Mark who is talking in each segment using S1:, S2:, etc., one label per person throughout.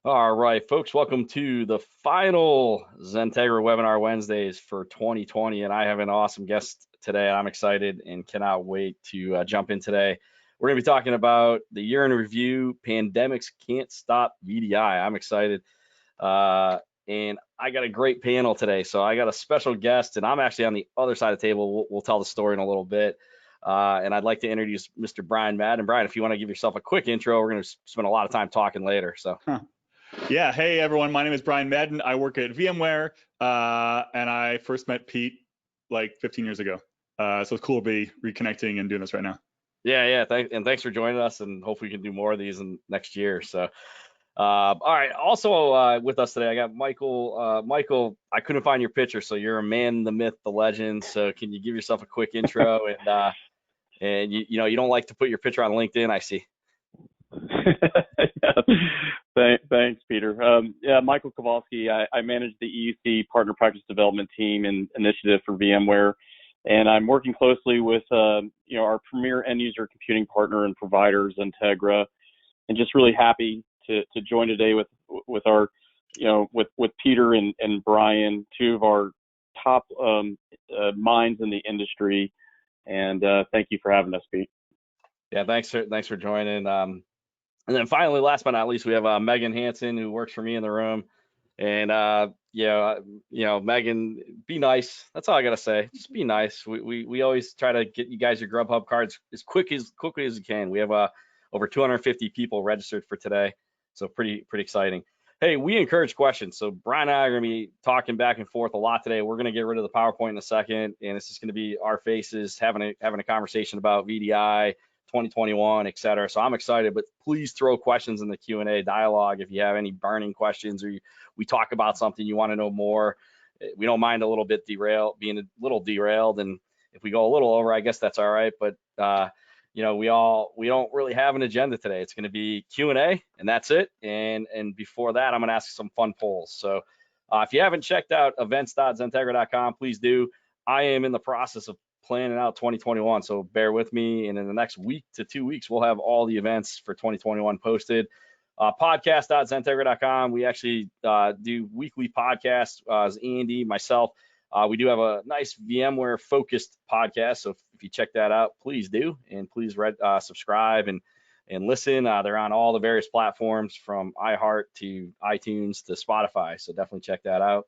S1: All right, folks, welcome to the final XenTegra webinar Wednesdays for 2020. And I have an awesome guest today. I'm excited and cannot wait to jump in today. We're going to be talking about the year in review. Pandemics can't stop VDI. I'm excited. And I got a great panel today. So I got a special guest, and I'm actually on the other side of the table. We'll tell the story in a little bit. And I'd like to introduce Mr. Brian Madden. Brian, if you want to give yourself a quick intro, we're going to spend a lot of time talking later. So.
S2: Yeah, hey everyone, my name is Brian Madden. I work at VMware, and I first met Pete like 15 years ago. So it's cool to be reconnecting and doing this right now.
S1: Yeah. Thanks for joining us, and hopefully we can do more of these in next year. So, all right. Also with us today, I got Michael. Michael, I couldn't find your picture, so you're a man, the myth, the legend. So can you give yourself a quick intro? And you don't like to put your picture on LinkedIn, I see.
S3: Thanks, Peter. Yeah, Michael Kowalski. I manage the EUC Partner Practice Development Team and Initiative for VMware, and I'm working closely with our premier end user computing partner and provider, XenTegra, and just really happy to join today with our with Peter and Brian, two of our top minds in the industry, and thank you for having us, Pete.
S1: Yeah, thanks for joining. And then finally, last but not least, we have Megan Hansen, who works for me in the room. And Megan, be nice. That's all I gotta say. Just be nice. We always try to get you guys your Grubhub cards as quickly as you can. We have over 250 people registered for today, so pretty exciting. Hey, we encourage questions. So Brian and I are gonna be talking back and forth a lot today. We're gonna get rid of the PowerPoint in a second, and it's just gonna be our faces having a conversation about VDI. 2021, et cetera. So I'm excited, but please throw questions in the Q&A dialogue if you have any burning questions, or we talk about something you want to know more. We don't mind a little bit being a little derailed, and if we go a little over, I guess that's all right. But we don't really have an agenda today. It's going to be Q&A, and that's it. And before that, I'm going to ask some fun polls. So if you haven't checked out events.xentegra.com, please do. I am in the process of planning out 2021, so bear with me, and in the next week to 2 weeks we'll have all the events for 2021 posted. Podcast.xentegra.com. We actually do weekly podcasts as Andy, myself. We do have a nice VMware focused podcast, so if you check that out, please do, and please subscribe and listen. They're on all the various platforms from iHeart to iTunes to Spotify, so definitely check that out.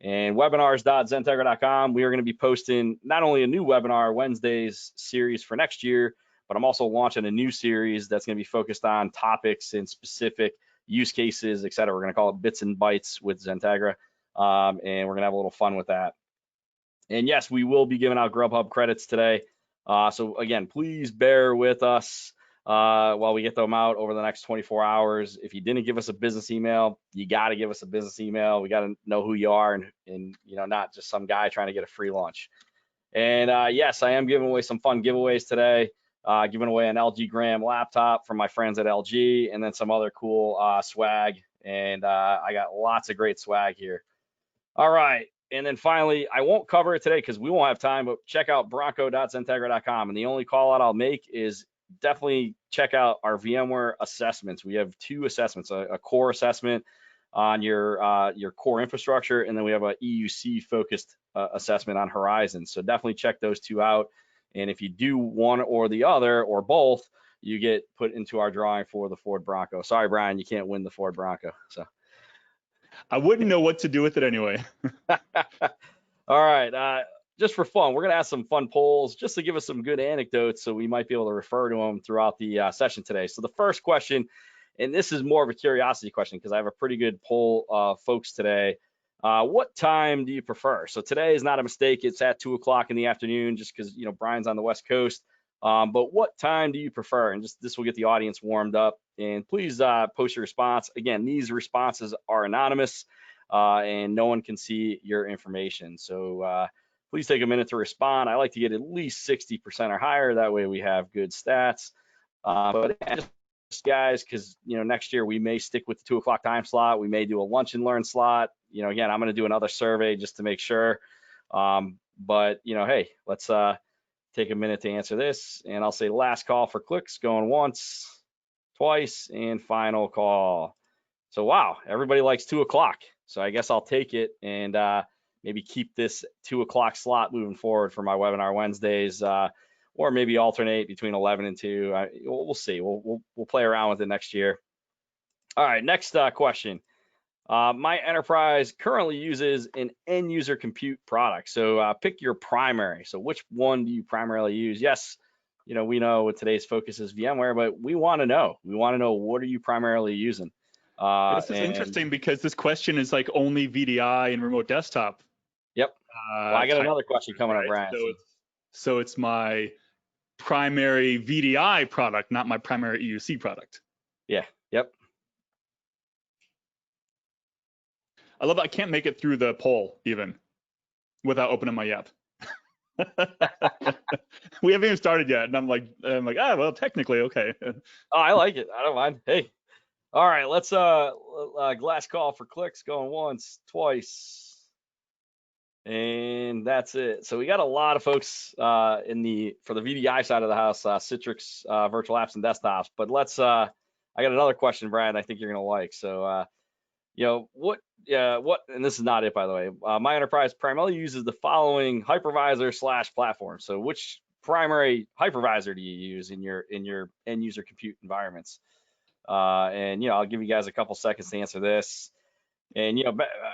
S1: And webinars.xentegra.com. We are going to be posting not only a new webinar Wednesdays series for next year, but I'm also launching a new series that's going to be focused on topics and specific use cases, et cetera. We're going to call it Bits and Bytes with XenTegra, and we're going to have a little fun with that. And yes, we will be giving out Grubhub credits today. So again, please bear with us while we get them out over the next 24 hours. If you didn't give us a business email, you got to give us a business email. We got to know who you are, and not just some guy trying to get a free lunch. And yes, I am giving away some fun giveaways today. Giving away an LG Gram laptop from my friends at LG, and then some other cool swag. And I got lots of great swag here. All right. And then finally, I won't cover it today because we won't have time, but check out bronco.xentegra.com. And the only call out I'll make is definitely check out our VMware assessments. We have two assessments, a core assessment on your core infrastructure, and then we have a EUC focused assessment on Horizon. So definitely check those two out. And if you do one or the other or both, you get put into our drawing for the Ford Bronco. Sorry, Brian, you can't win the Ford Bronco. So
S2: I wouldn't know what to do with it anyway.
S1: All right. Just for fun, we're going to ask some fun polls just to give us some good anecdotes, so we might be able to refer to them throughout the session today. So the first question, and this is more of a curiosity question because I have a pretty good poll, folks, today. What time do you prefer? So today is not a mistake. It's at 2 o'clock in the afternoon just because, Brian's on the West Coast. But what time do you prefer? And just this will get the audience warmed up. And please post your response. Again, these responses are anonymous and no one can see your information. So please take a minute to respond. I like to get at least 60% or higher. That way we have good stats. But just guys, because next year we may stick with the 2 o'clock time slot. We may do a lunch and learn slot. Again, I'm going to do another survey just to make sure. But hey, let's take a minute to answer this. And I'll say last call for clicks, going once, twice, and final call. So wow, everybody likes 2 o'clock. So I guess I'll take it and maybe keep this 2 o'clock slot moving forward for my webinar Wednesdays, or maybe alternate between 11 and 2. We'll see. We'll play around with it next year. All right, next question. My enterprise currently uses an end user compute product. So pick your primary. So which one do you primarily use? Yes, we know what today's focus is VMware, but we want to know. We want to know, what are you primarily using?
S2: This is interesting because this question is like only VDI and remote desktop.
S1: Yep. Well, I got another question coming up, Brian.
S2: So it's my primary VDI product, not my primary EUC product.
S1: Yeah. Yep.
S2: I love that I can't make it through the poll even without opening my app. We haven't even started yet, and I'm like, well, technically, okay.
S1: Oh, I like it. I don't mind. Hey. All right, let's glass call for clicks going once, twice, and that's it. So we got a lot of folks for the VDI side of the house, Citrix virtual apps and desktops. But I got another question, Brian, I think you're gonna like. So what, and this is not it, by the way. My enterprise primarily uses the following hypervisor / platform. So which primary hypervisor do you use in your end user compute environments? And I'll give you guys a couple seconds to answer this. And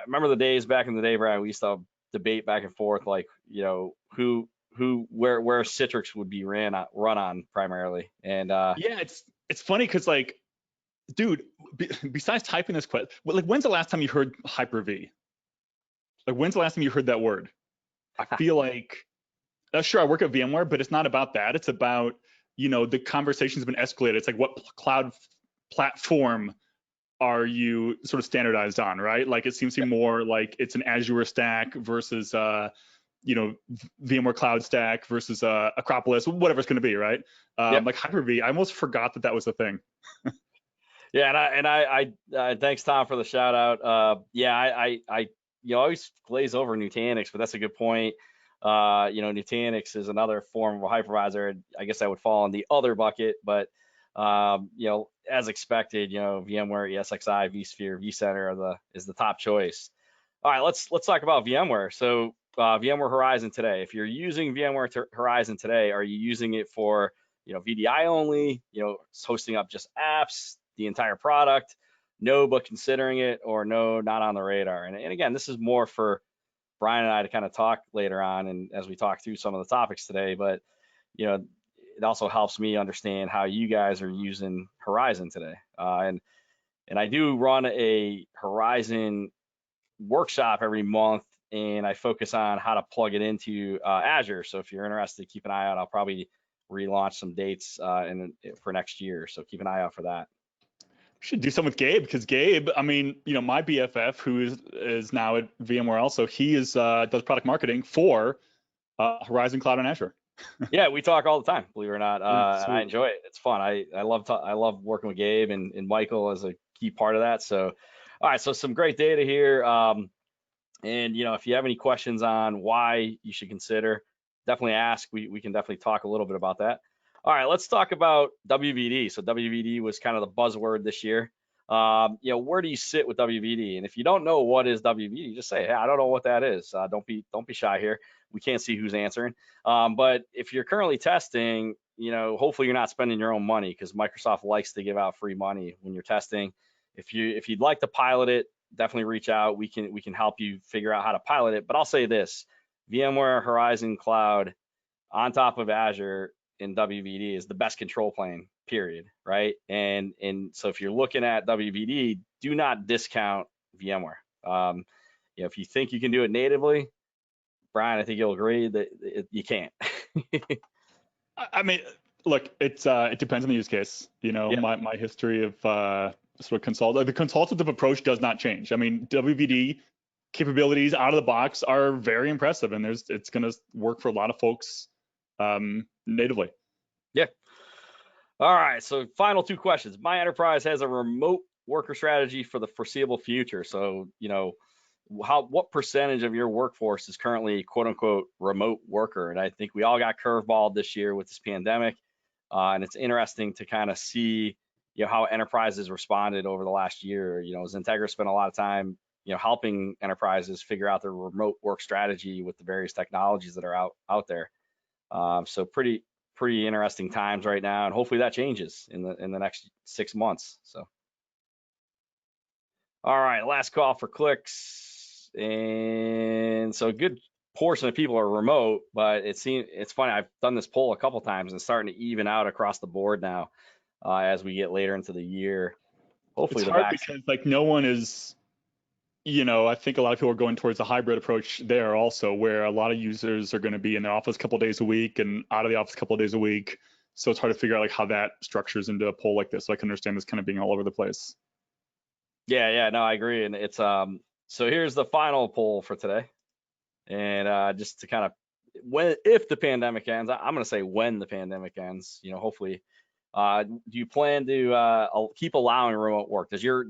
S1: remember the days back in the day, Brian, we used to debate back and forth, like where Citrix would be run on primarily. And
S2: yeah, it's funny because, like, dude, besides typing this question, like, when's the last time you heard Hyper-V? Like, when's the last time you heard that word? I feel like, sure, I work at VMware, but it's not about that. It's about, the conversation's been escalated. It's like, what cloud platform are you sort of standardized on, right? Like, it seems to be more like it's an Azure stack versus VMware Cloud Stack versus Acropolis, whatever it's going to be, right? Like Hyper-V, I almost forgot that was a thing.
S1: Yeah, and I thanks, Tom, for the shout out. I always glaze over Nutanix, but that's a good point. Nutanix is another form of a hypervisor. I guess that would fall in the other bucket, but as expected, VMware, ESXi, vSphere, vCenter is the top choice. All right, let's talk about VMware. So VMware Horizon today. If you're using VMware Horizon today, are you using it for VDI only? Hosting up just apps, the entire product? No, but considering it, or no, not on the radar. And again, this is more for Brian and I to kind of talk later on, and as we talk through some of the topics today. But it also helps me understand how you guys are using Horizon today. And I do run a Horizon workshop every month, and I focus on how to plug it into Azure. So if you're interested, keep an eye out. I'll probably relaunch some dates for next year. So keep an eye out for that.
S2: Should do something with Gabe, because Gabe, I mean, my BFF, who is now at VMware also, he does product marketing for Horizon Cloud and Azure.
S1: Yeah, we talk all the time, believe it or not. I enjoy it. It's fun. I love working with Gabe and Michael as a key part of that. So, all right, so some great data here. And if you have any questions on why you should consider, definitely ask. We can definitely talk a little bit about that. All right, let's talk about WVD. So WVD was kind of the buzzword this year. Where do you sit with WVD? And if you don't know what is WVD, just say, hey, I don't know what that is. Don't be shy here. We can't see who's answering. But if you're currently testing, hopefully you're not spending your own money, because Microsoft likes to give out free money when you're testing. If you'd like to pilot it, definitely reach out. We can help you figure out how to pilot it. But I'll say this: VMware Horizon Cloud on top of Azure in WVD is the best control plane, period, right? And so if you're looking at WVD, do not discount VMware. If you think you can do it natively, Brian, I think you'll agree that you can't.
S2: I mean, look, it depends on the use case. My history of sort of the consultative approach does not change. I mean, WVD capabilities out of the box are very impressive, and it's going to work for a lot of folks natively. Yeah.
S1: All right. So final 2 questions. My enterprise has a remote worker strategy for the foreseeable future. So, what percentage of your workforce is currently quote unquote remote worker? And I think we all got curveballed this year with this pandemic. And it's interesting to kind of see, how enterprises responded over the last year. XenTegra spent a lot of time, helping enterprises figure out their remote work strategy with the various technologies that are out there. So pretty interesting times right now, and hopefully that changes in the next 6 months. So, all right, last call for clicks, and so a good portion of people are remote, but it's funny. I've done this poll a couple times and it's starting to even out across the board now as we get later into the year. Hopefully,
S2: it's hard because like no one is. I think a lot of people are going towards a hybrid approach there also, where a lot of users are going to be in the office a couple of days a week and out of the office a couple of days a week. So it's hard to figure out like how that structures into a poll like this. So I can understand this kind of being all over the place.
S1: Yeah, no, I agree. And it's so here's the final poll for today. And just to kind of if the pandemic ends, I'm going to say when the pandemic ends, hopefully. Do you plan to keep allowing remote work? Does your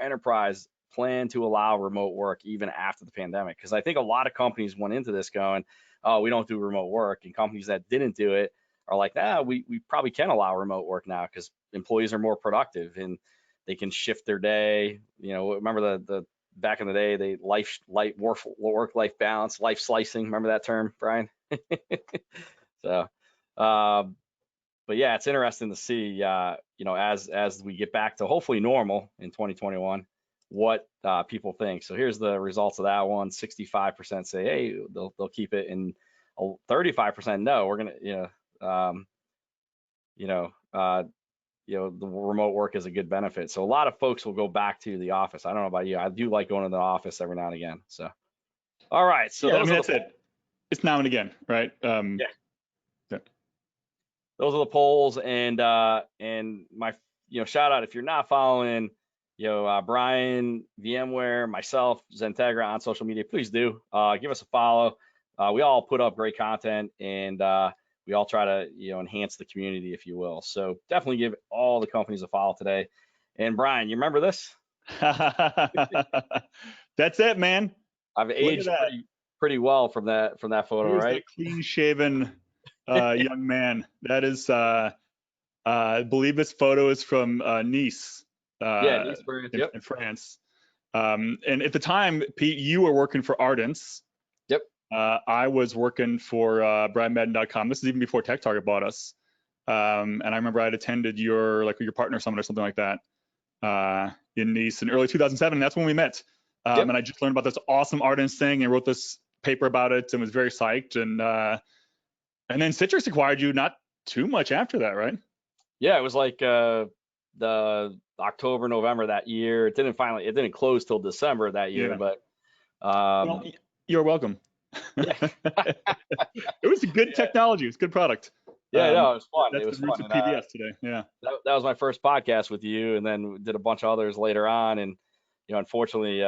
S1: enterprise plan to allow remote work even after the pandemic? Because I think a lot of companies went into this going, oh, we don't do remote work, and companies that didn't do it are like, we probably can allow remote work now because employees are more productive and they can shift their day. Remember the back in the day, they work-life balance, life slicing. Remember that term, Brian? So, but yeah, it's interesting to see, as we get back to hopefully normal in 2021, what people think. So here's the results of that one. 65% say, hey, they'll keep it, and 35% no. We're gonna, the remote work is a good benefit. So a lot of folks will go back to the office. I don't know about you. I do like going to the office every now and again. So, all right. So
S2: yeah, that's it. It's now and again, right?
S1: Yeah. Those are the polls, and my shout out if you're not following Brian, VMware, myself, XenTegra on social media, please do give us a follow. We all put up great content, and we all try to enhance the community, if you will. So definitely give all the companies a follow today. And Brian, you remember this?
S2: That's it, man.
S1: I've aged pretty well from that photo, right?
S2: That clean shaven young man. That is, I believe this photo is from Nice.
S1: Nice,
S2: in France. And at the time, Pete, you were working for Ardence.
S1: Yep.
S2: I was working for Madden.com. This is even before Tech Target bought us. And I remember I'd attended your partner summit or something like that in Nice in early 2007. And that's when we met.
S1: Yep.
S2: And I just learned about this awesome Ardence thing and wrote this paper about it and was very psyched. And then Citrix acquired you not too much after that, right?
S1: Yeah, it was like the October, November that year. It didn't close till December that year, but
S2: well, you're welcome. It was a good technology. It was a good product.
S1: Yeah, no, it was fun.
S2: That's
S1: it was
S2: the roots
S1: fun.
S2: of PBS today. Yeah.
S1: That was my first podcast with you, and then did a bunch of others later on. And unfortunately,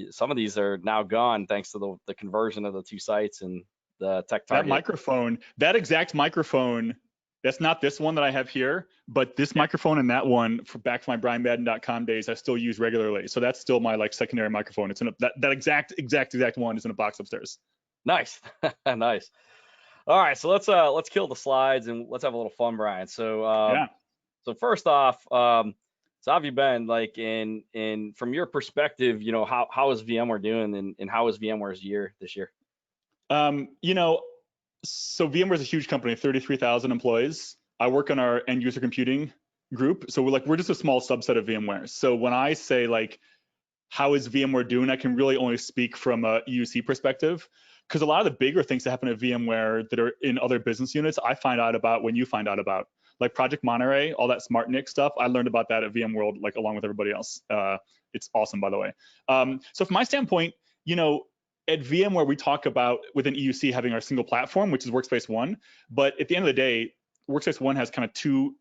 S1: some of these are now gone thanks to the conversion of the two sites and the Tech Target.
S2: That exact microphone, that's not this one that I have here, but this microphone and that one back to my BrianMadden.com days, I still use regularly. So that's still my secondary microphone. It's that exact one is in a box upstairs.
S1: Nice. Nice. All right, so let's kill the slides and let's have a little fun, Brian. So so first off, so how have you been? Like in from your perspective, how is VMware doing, and how is VMware's year this year?
S2: So VMware is a huge company, 33,000 employees. I work on our end user computing group. So we're just a small subset of VMware. So when I say how is VMware doing, I can really only speak from a EUC perspective, because a lot of the bigger things that happen at VMware that are in other business units, I find out about when you find out about, like Project Monterey, all that smart NIC stuff. I learned about that at VMworld, along with everybody else. It's awesome, by the way. So from my standpoint, at VMware, we talk about within EUC having our single platform, which is Workspace ONE. But at the end of the day, Workspace ONE has kind of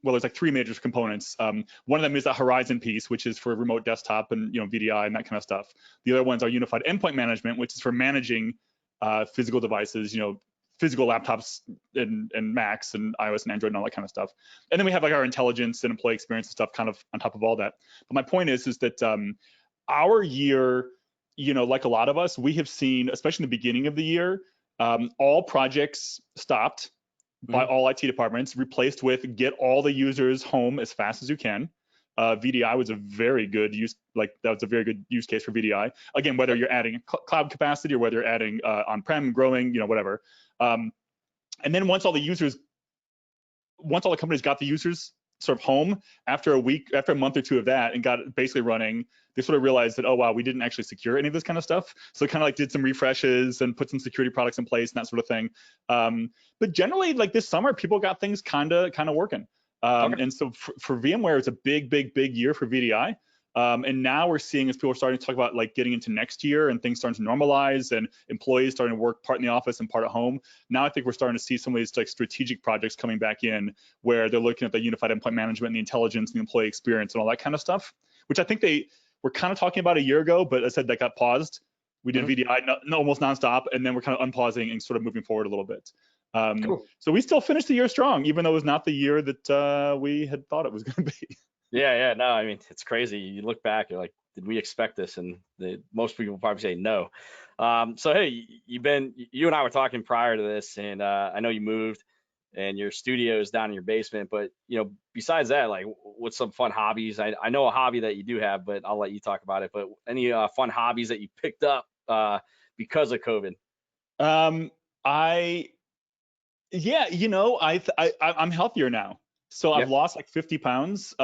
S2: there's three major components. One of them is the Horizon piece, which is for remote desktop and VDI and that kind of stuff. The other ones are unified endpoint management, which is for managing physical devices, physical laptops and Macs and iOS and Android and all that kind of stuff. And then we have our intelligence and employee experience and stuff kind of on top of all that. But my point is that our year, like a lot of us, we have seen, especially in the beginning of the year, all projects stopped. by all IT departments, replaced with get all the users home as fast as you can. VDI was a very good use, that was a very good use case for VDI. Again, whether you're adding cloud capacity or whether you're adding on-prem, growing, whatever. And then once all the companies got the users sort of home after a month or two of that and got it basically running, they sort of realized that, oh wow, we didn't actually secure any of this kind of stuff. So kind of did some refreshes and put some security products in place and that sort of thing. But generally, this summer, people got things kind of working. Okay. And so for VMware, it's a big year for VDI. And now we're seeing, as people are starting to talk about getting into next year and things starting to normalize and employees starting to work part in the office and part at home. Now I think we're starting to see some of these strategic projects coming back in where they're looking at the unified endpoint management and the intelligence and the employee experience and all that kind of stuff, which I think they were kind of talking about a year ago, but as I said, that got paused. We did VDI almost nonstop, and then we're kind of unpausing and sort of moving forward a little bit. Cool. So we still finished the year strong, even though it was not the year that we had thought it was going to be.
S1: Yeah, no, I mean, it's crazy. You look back, you're like, did we expect this? And most people probably say no. So hey, you and I were talking prior to this, and I know you moved, and your studio is down in your basement. But besides that, what's some fun hobbies? I know a hobby that you do have, but I'll let you talk about it. But any fun hobbies that you picked up because of COVID?
S2: I'm healthier now. So I've lost 50 pounds.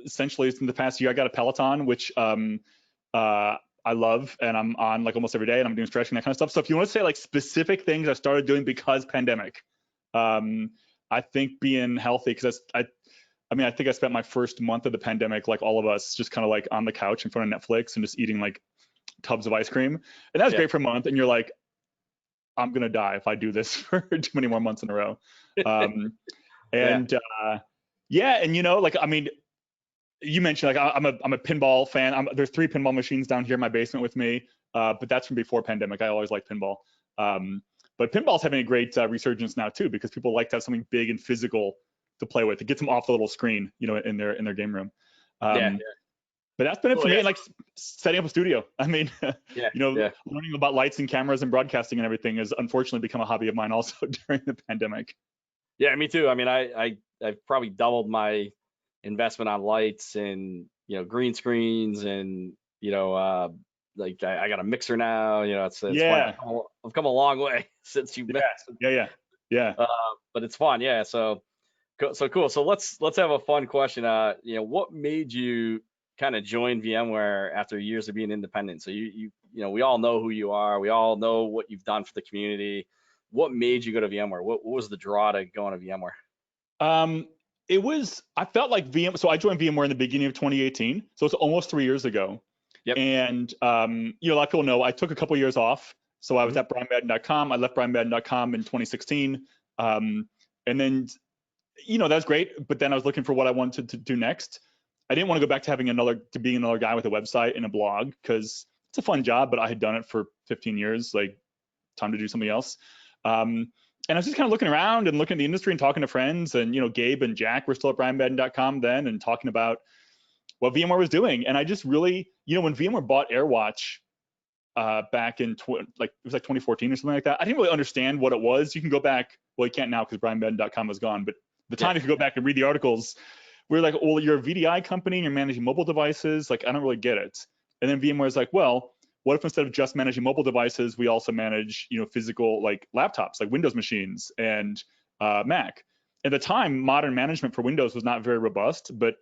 S2: Essentially, in the past year, I got a Peloton, which I love, and I'm on almost every day, and I'm doing stretching, that kind of stuff. So if you want to say specific things I started doing because pandemic, I think being healthy, because I think I spent my first month of the pandemic, like all of us, just kind of on the couch in front of Netflix and just eating tubs of ice cream, and that was great for a month. And you're like, I'm gonna die if I do this for too many more months in a row. And you mentioned I'm a pinball fan. There's 3 pinball machines down here in my basement with me, but that's from before pandemic. I always liked pinball. But pinball's having a great resurgence now too, because people like to have something big and physical to play with. It gets them off the little screen, in their game room. But that's been it for me, setting up a studio. I mean, learning about lights and cameras and broadcasting and everything has unfortunately become a hobby of mine also during the pandemic.
S1: Yeah, me too. I mean, I've probably doubled my investment on lights and green screens, and I got a mixer now. It's fun. I've come a long way since you met.
S2: Yeah.
S1: But it's fun. Yeah. So cool. So let's have a fun question. What made you kind of join VMware after years of being independent? So we all know who you are. We all know what you've done for the community. What made you go to VMware? What was the draw to going to VMware?
S2: I felt like so I joined VMware in the beginning of 2018. So it's almost 3 years ago. Yep. And, a lot of people know I took a couple of years off. So I was at brianmadden.com. I left brianmadden.com in 2016. And then, that was great. But then I was looking for what I wanted to do next. I didn't want to go back to being another guy with a website and a blog, because it's a fun job, but I had done it for 15 years, time to do something else. And I was just kind of looking around and looking at the industry and talking to friends, and Gabe and Jack were still at brianmadden.com then, and talking about what VMware was doing. And I just really, when VMware bought AirWatch back in it was 2014 or something like that, I didn't really understand what it was. You can go back, well, you can't now because brianmadden.com is gone, but the time you could go back and read the articles, we were like, well, you're a VDI company and you're managing mobile devices. I don't really get it. And then VMware is like, well, what if instead of just managing mobile devices, we also manage, physical laptops, like Windows machines and Mac. At the time, modern management for Windows was not very robust, but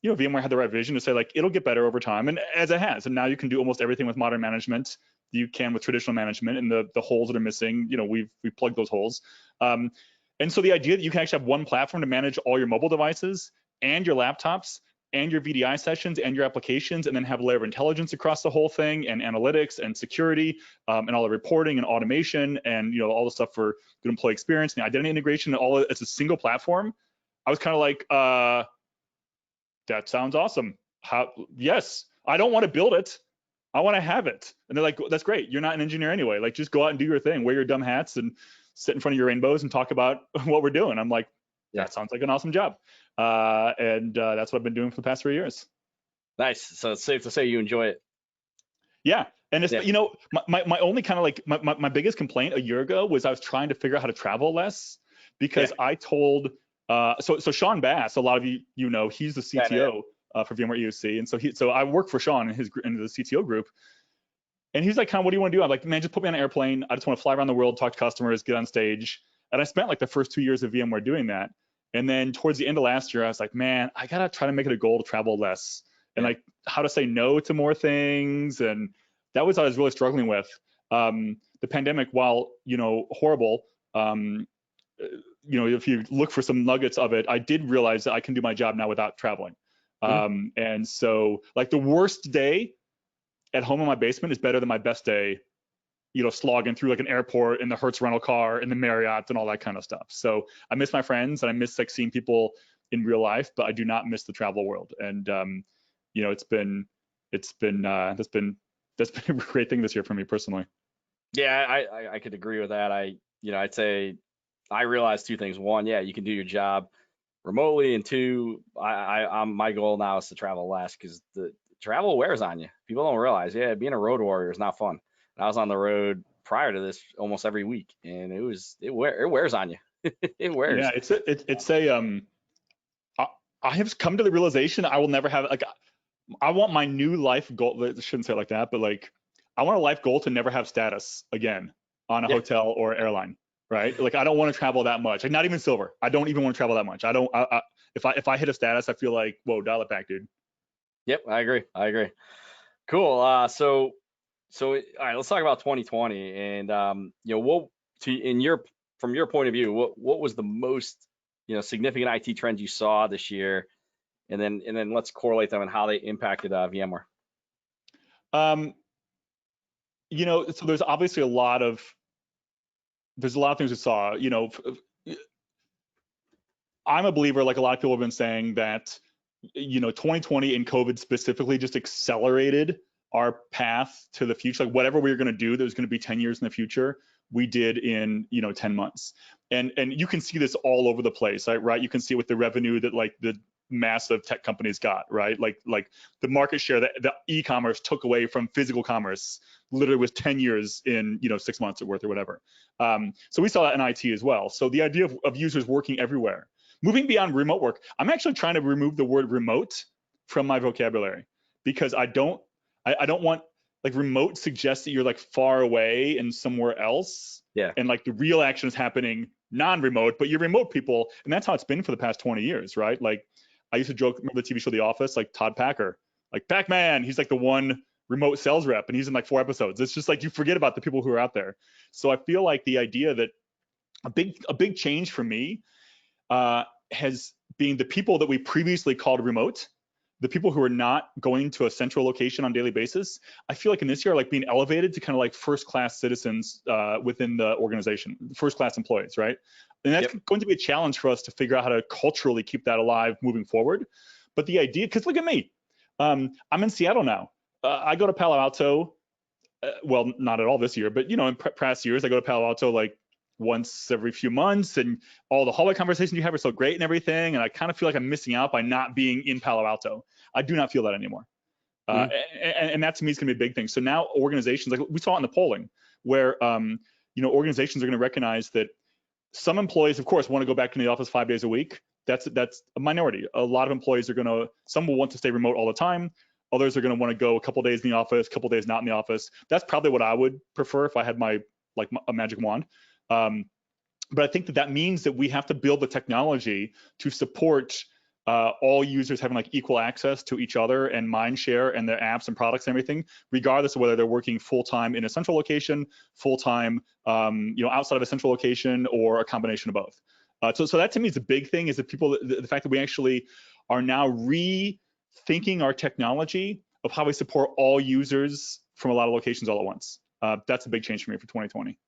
S2: VMware had the right vision to say it'll get better over time, and as it has. And now you can do almost everything with modern management you can with traditional management, and the holes that are missing, we've plugged those holes. And so the idea that you can actually have one platform to manage all your mobile devices and your laptops and your VDI sessions and your applications, and then have a layer of intelligence across the whole thing, and analytics and security, and all the reporting and automation, and all the stuff for good employee experience and identity integration, and all it's a single platform. I was kind of that sounds awesome. Yes, I don't want to build it. I want to have it. And they're like, that's great. You're not an engineer anyway. Just go out and do your thing, wear your dumb hats and sit in front of your rainbows and talk about what we're doing. I'm like, that sounds like an awesome job. And that's what I've been doing for the past 3 years.
S1: Nice. So it's safe to say you enjoy it.
S2: Yeah. And it's, my only kind of my biggest complaint a year ago was I was trying to figure out how to travel less, because I told so Sean Bass, a lot of you know, he's the CTO for VMware EUC, and so I work for Sean in the CTO group, and he's like, kind of, what do you want to do? I'm like, man, just put me on an airplane. I just want to fly around the world, talk to customers, get on stage. And I spent like the first 2 years of VMware doing that. And then towards the end of last year, I was like, man, I gotta try to make it a goal to travel less, and like how to say no to more things. And that was what I was really struggling with. The pandemic, while, you know, horrible, you know, if you look for some nuggets of it, I did realize that I can do my job now without traveling. And so like the worst day at home in my basement is better than my best day, you know, slogging through like an airport in the Hertz rental car in the Marriott and all that kind of stuff. So I miss my friends and I miss like seeing people in real life, but I do not miss the travel world. And you know, that's been a great thing this year for me personally.
S1: Yeah, I could agree with that. I'd say I realized two things. One, yeah, you can do your job remotely, and two, my goal now is to travel less, because the travel wears on you. People don't realize, being a road warrior is not fun. And I was on the road prior to this almost every week, and it wears on you. It wears.
S2: Yeah, I have come to the realization I will never have, like, I want my new life goal, I shouldn't say it like that, but like, I want a life goal to never have status again on a hotel or airline, right? Like, I don't want to travel that much. Like, not even silver. I don't even want to travel that much. If I hit a status, I feel like, whoa, dial it back, dude.
S1: Yep, I agree. Cool. So all right, let's talk about 2020, and you know, from your point of view, what was the most, you know, significant IT trends you saw this year, and then let's correlate them and how they impacted VMware.
S2: You know, so there's obviously a lot of things we saw. You know, I'm a believer, like a lot of people have been saying, that, you know, 2020 and COVID specifically just accelerated our path to the future. Like, whatever we were going to do that was going to be 10 years in the future, we did in, you know, 10 months. And you can see this all over the place, right? You can see it with the revenue that like the massive tech companies got, right? Like the market share that the e-commerce took away from physical commerce literally was 10 years in, you know, 6 months worth or whatever. So we saw that in IT as well. So the idea of users working everywhere, moving beyond remote work. I'm actually trying to remove the word remote from my vocabulary, because I don't want, like, remote suggests that you're like far away and somewhere else.
S1: Yeah. And
S2: like the real action is happening non-remote, but you're remote people. And that's how it's been for the past 20 years, right? Like, I used to joke, remember the TV show The Office, like Todd Packer, like Pac-Man, he's like the one remote sales rep and he's in like 4 episodes. It's just like, you forget about the people who are out there. So I feel like the idea that a big change for me has been the people that we previously called remote, the people who are not going to a central location on a daily basis, I feel like in this year are like being elevated to kind of like first-class citizens within the organization, first-class employees, right? And that's going to be a challenge for us to figure out how to culturally keep that alive moving forward. But the idea, because look at me, I'm in Seattle now. I go to Palo Alto, well, not at all this year, but, you know, in past years, I go to Palo Alto like once every few months, and all the hallway conversations you have are so great and everything. And I kind of feel like I'm missing out by not being in Palo Alto. I do not feel that anymore. And that to me is gonna be a big thing. So now organizations, like we saw it in the polling, where you know, organizations are gonna recognize that some employees, of course, want to go back to the office 5 days a week. That's a minority. A lot of employees are some will want to stay remote all the time. Others are gonna want to go a couple days in the office, a couple days not in the office. That's probably what I would prefer if I had a magic wand. But I think that means that we have to build the technology to support all users having like equal access to each other and mind share and their apps and products and everything, regardless of whether they're working full-time in a central location, full-time, you know, outside of a central location, or a combination of both. So that to me is a big thing, is that the fact that we actually are now rethinking our technology of how we support all users from a lot of locations all at once. That's a big change for me for 2020.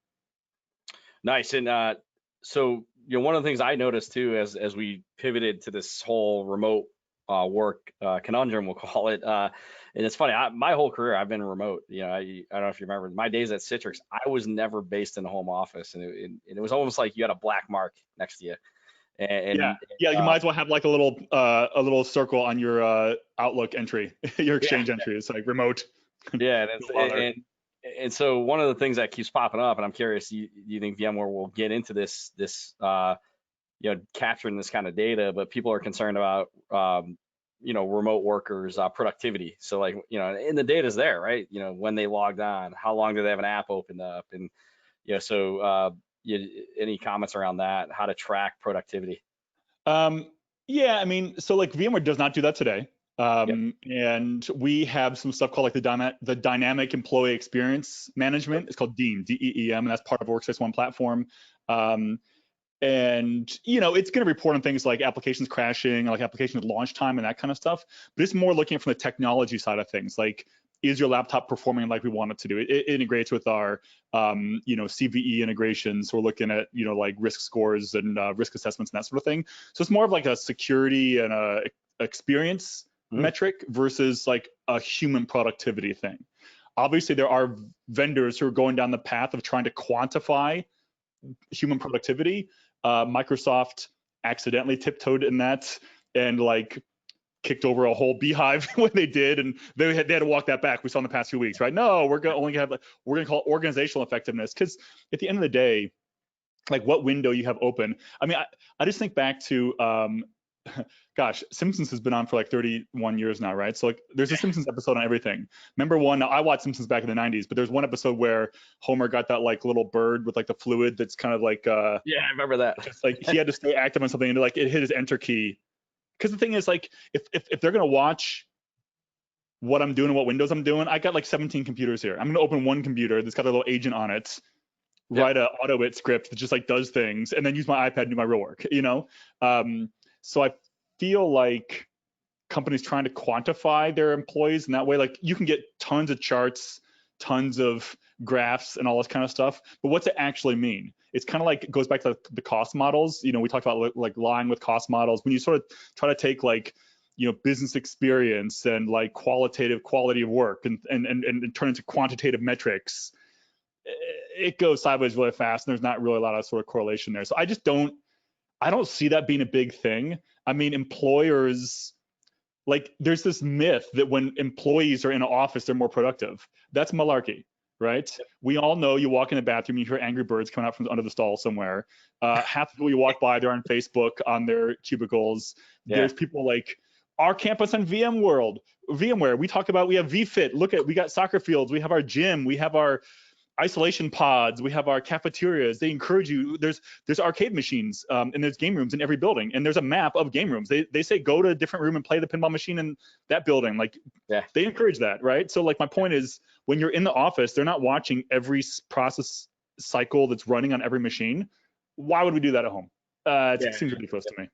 S1: Nice. And so, you know, one of the things I noticed too, as we pivoted to this whole remote work conundrum, we'll call it, and it's funny, my whole career I've been remote. You know, I don't know if you remember my days at Citrix, I was never based in a home office, and it was almost like you had a black mark next to you. And
S2: you might as well have like a little circle on your Outlook entry, your Exchange entry. It's like remote.
S1: Yeah, and so one of the things that keeps popping up, and I'm curious, do you think VMware will get into this capturing this kind of data, but people are concerned about, remote workers, productivity. So like, and the data's there, right? When they logged on, how long do they have an app opened up? And, any comments around that, how to track productivity?
S2: Yeah, I mean, so like VMware does not do that today.
S1: Yep.
S2: And we have some stuff called like the dynamic employee experience management. It's called DEEM, DEEM, and that's part of Workspace ONE platform. And it's going to report on things like applications crashing, like application at launch time and that kind of stuff. But it's more looking from the technology side of things, like, is your laptop performing like we want it to do? It integrates with our CVE integrations. We're looking at like risk scores and risk assessments and that sort of thing. So it's more of like a security and a experience metric versus like a human productivity thing. Obviously, there are vendors who are going down the path of trying to quantify human productivity. Microsoft accidentally tiptoed in that and like kicked over a whole beehive when they did, and they had to walk that back. We saw in the past few weeks, right? No, we're going to call it organizational effectiveness, because at the end of the day, like what window you have open. I mean, I just think back to gosh, Simpsons has been on for like 31 years now, right? So like there's a Simpsons episode on everything. Remember one, now I watched Simpsons back in the 90s, but there's one episode where Homer got that like little bird with like the fluid that's kind of like
S1: yeah, I remember that.
S2: Just like he had to stay active on something, and like it hit his enter key. Because the thing is, like, if they're gonna watch what I'm doing and what windows I'm doing, I got like 17 computers here. I'm gonna open one computer that's got a little agent on it, write a AutoIt script that just like does things, and then use my iPad to do my real work, So I feel like companies trying to quantify their employees in that way, like you can get tons of charts, tons of graphs and all this kind of stuff, but what's it actually mean? It's kind of like, it goes back to the cost models. We talked about like lying with cost models. When you sort of try to take like, business experience and like quality of work and turn into quantitative metrics, it goes sideways really fast, and there's not really a lot of sort of correlation there. So I don't see that being a big thing. I mean, employers, like there's this myth that when employees are in an office, they're more productive. That's malarkey, right? We all know you walk in the bathroom, you hear angry birds coming out from under the stall somewhere. Half the people you walk by, they're on Facebook on their cubicles. Yeah. There's people like our campus on VMware. We talk about, we have VFit. We got soccer fields. We have our gym. We have our isolation pods, we have our cafeterias. They encourage you. There's arcade machines, and there's game rooms in every building, and there's a map of game rooms. They say go to a different room and play the pinball machine in that building. Like, they encourage that, right? So like my point is, when you're in the office, they're not watching every process cycle that's running on every machine. Why would we do that at home? It seems ridiculous to me.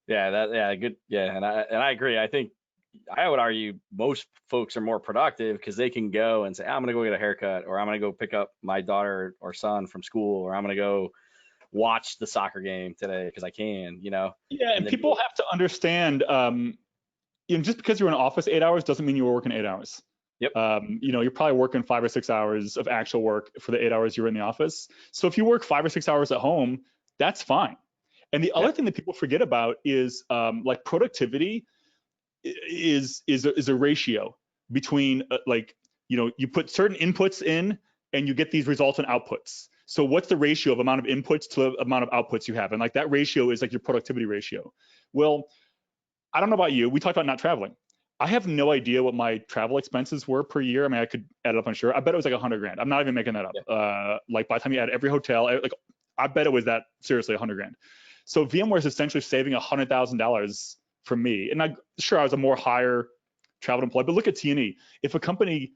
S1: Good. Yeah, and I agree. I would argue most folks are more productive because they can go and say, I'm going to go get a haircut, or I'm going to go pick up my daughter or son from school, or I'm going to go watch the soccer game today because I can, Yeah,
S2: and people have to understand, just because you're in an office 8 hours doesn't mean you were working 8 hours.
S1: Yep.
S2: You're probably working 5 or 6 hours of actual work for the 8 hours you're in the office. So if you work 5 or 6 hours at home, that's fine. And the other thing that people forget about is like productivity is a ratio between you put certain inputs in and you get these results and outputs. So what's the ratio of amount of inputs to the amount of outputs you have? And like that ratio is like your productivity ratio. Well, I don't know about you. We talked about not traveling. I have no idea what my travel expenses were per year. I mean, I could add it up, I'm sure. I bet it was like $100,000. I'm not even making that up. Yeah. Like by the time you add every hotel, I bet it was that, seriously, $100,000. So VMware is essentially saving $100,000 for me. And I was a more higher travel employee, but look at T&E. If a company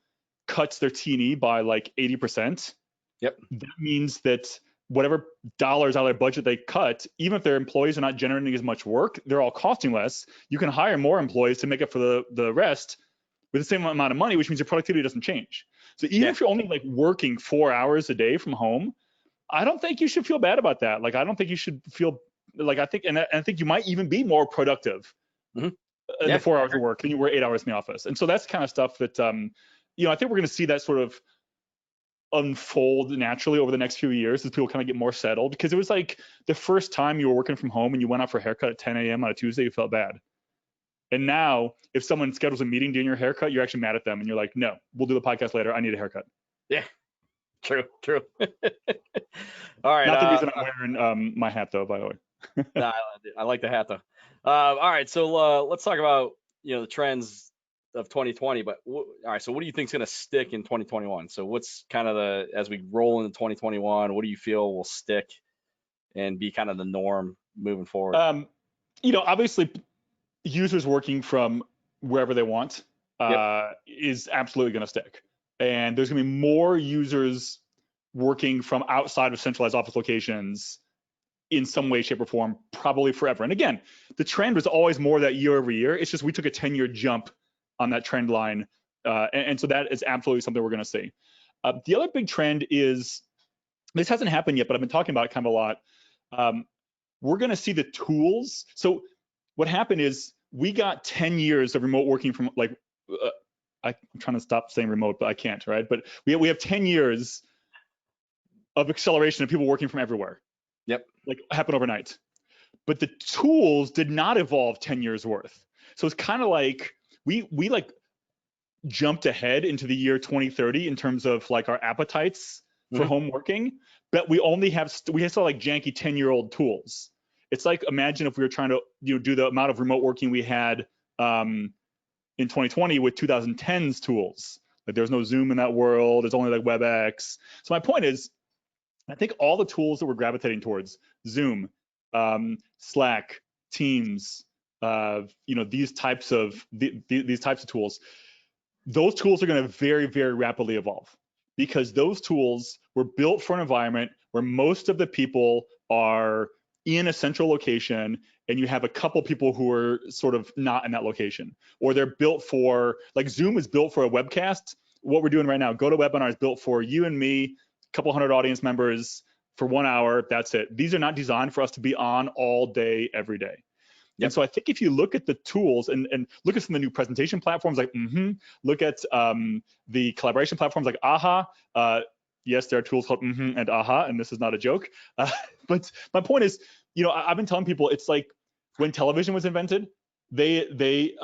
S2: cuts their T&E by like 80%, that means that whatever dollars out of their budget they cut, even if their employees are not generating as much work, they're all costing less. You can hire more employees to make up for the rest with the same amount of money, which means your productivity doesn't change. So even if you're only like working 4 hours a day from home, I don't think you should feel bad about that. Like, I don't think you should feel like, I think you might even be more productive in the 4 hours of work than you were 8 hours in the office. And so that's the kind of stuff that, I think we're going to see that sort of unfold naturally over the next few years as people kind of get more settled. Because it was like the first time you were working from home and you went out for a haircut at 10 a.m. on a Tuesday, you felt bad. And now if someone schedules a meeting during your haircut, you're actually mad at them and you're like, no, we'll do the podcast later. I need a haircut.
S1: Yeah. True. All right.
S2: Not the reason I'm wearing my hat though, by the way.
S1: Nah, I like the hat though. All right, so let's talk about the trends of 2020. But all right, so what do you think is going to stick in 2021? So what's kind of as we roll into 2021, what do you feel will stick and be kind of the norm moving forward?
S2: Obviously, users working from wherever they want
S1: Yep.
S2: is absolutely going to stick, and there's going to be more users working from outside of centralized office locations in some way, shape, or form, probably forever. And again, the trend was always more that year over year. It's just we took a 10-year jump on that trend line. And so that is absolutely something we're going to see. The other big trend is, this hasn't happened yet, but I've been talking about it kind of a lot. We're going to see the tools. So what happened is we got 10 years of remote working from I'm trying to stop saying remote, but I can't, right? But we have 10 years of acceleration of people working from everywhere.
S1: Yep.
S2: Like happen overnight. But the tools did not evolve 10 years worth. So it's kind of like we like jumped ahead into the year 2030 in terms of like our appetites for home working, but we have still like janky 10-year-old tools. It's like, imagine if we were trying to do the amount of remote working we had in 2020 with 2010's tools. Like there's no Zoom in that world. There's only like WebEx. So my point is, I think all the tools that we're gravitating towards, Zoom, Slack, Teams, these types of tools, those tools are going to very, very rapidly evolve, because those tools were built for an environment where most of the people are in a central location, and you have a couple people who are sort of not in that location, or they're built for, like Zoom is built for a webcast. What we're doing right now, GoToWebinar, is built for you and me, couple hundred audience members for 1 hour. That's it. These are not designed for us to be on all day, every day. Yep. And so I think if you look at the tools and look at some of the new presentation platforms, like look at the collaboration platforms like AHA. Yes, there are tools called and AHA, and this is not a joke. But my point is, I've been telling people, it's like when television was invented, they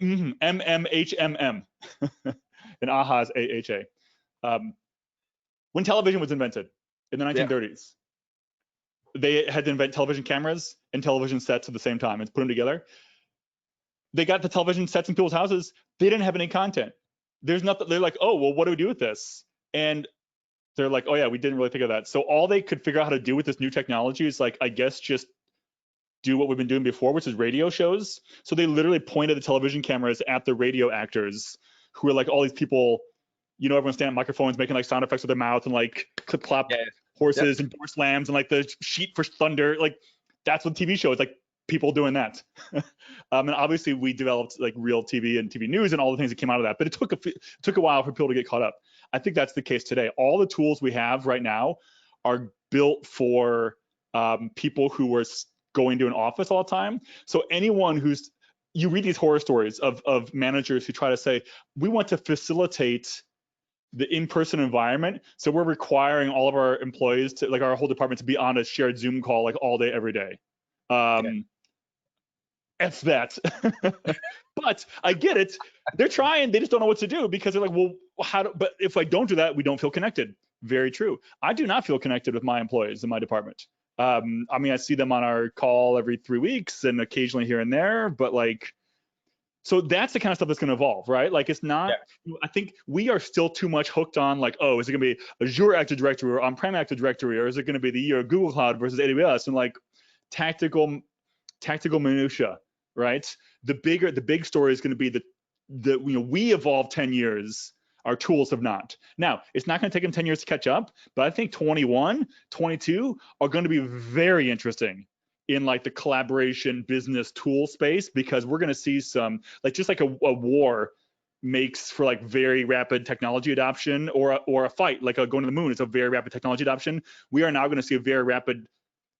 S2: MMHMM, and AHA is AHA. When television was invented in the 1930s, they had to invent television cameras and television sets at the same time and put them together. They got the television sets in people's houses. They didn't have any content. There's nothing. They're like, oh, well, what do we do with this? And they're like, oh yeah, we didn't really think of that. So all they could figure out how to do with this new technology is like, I guess, just do what we've been doing before, which is radio shows. So they literally pointed the television cameras at the radio actors, who are like all these people. Everyone's standing at microphones making like sound effects with their mouth and like clip clop horses and door slams and like the sheet for thunder. Like that's what TV show is, like people doing that. And obviously we developed like real TV and TV news and all the things that came out of that, but it took a while for people to get caught up. I think that's the case today. All the tools we have right now are built for people who are going to an office all the time. So anyone you read these horror stories of managers who try to say, we want to facilitate the in-person environment, so we're requiring all of our employees to, like our whole department, to be on a shared Zoom call like all day, every day. F that. But I get it. They're trying. They just don't know what to do, because they're like, well, but if I don't do that, we don't feel connected. Very true. I do not feel connected with my employees in my department. I mean, I see them on our call every 3 weeks and occasionally here and there, but like, so that's the kind of stuff that's going to evolve, right? Like it's not, I think we are still too much hooked on like, oh, is it going to be Azure Active Directory or on-prem Active Directory, or is it going to be the year of Google Cloud versus AWS, and like tactical minutia, right? The big story is going to be we evolved 10 years. Our tools have not. Now, it's not going to take them 10 years to catch up, but I think 21, 22 are going to be very interesting in like the collaboration business tool space, because we're going to see some, like just like a war makes for like very rapid technology adoption, or a fight like going to the moon is a very rapid technology adoption. We are now going to see a very rapid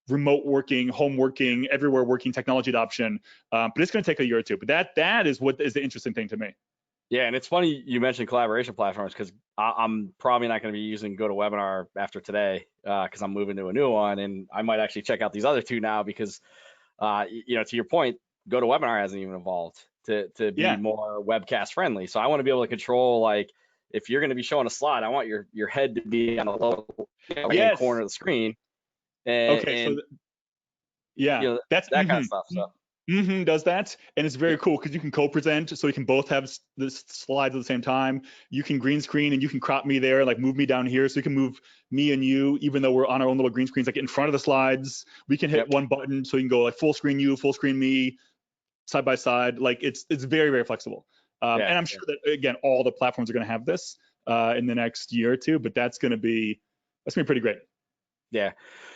S2: remote working, home working, everywhere working technology adoption, but it's going to take a year or two. But that is what is the interesting thing to me.
S1: Yeah, and it's funny you mentioned collaboration platforms, because I'm probably not going to be using GoToWebinar after today, because I'm moving to a new one, and I might actually check out these other two now, because to your point, GoToWebinar hasn't even evolved to be more webcast friendly. So I want to be able to control, like, if you're going to be showing a slide, I want your head to be on the lower right corner of the screen. And
S2: Yeah,
S1: you know,
S2: that's
S1: that kind of stuff. So
S2: does that, and it's very cool because you can co-present, so you can both have the slides at the same time. You can green screen and you can crop me there, like move me down here, so you can move me and you, even though we're on our own little green screens, like in front of the slides. We can hit one button, so you can go like full screen you, full screen me, side by side. Like it's very, very flexible. And I'm sure that again, all the platforms are going to have this in the next year or two, but that's going to be pretty great.
S1: Yeah.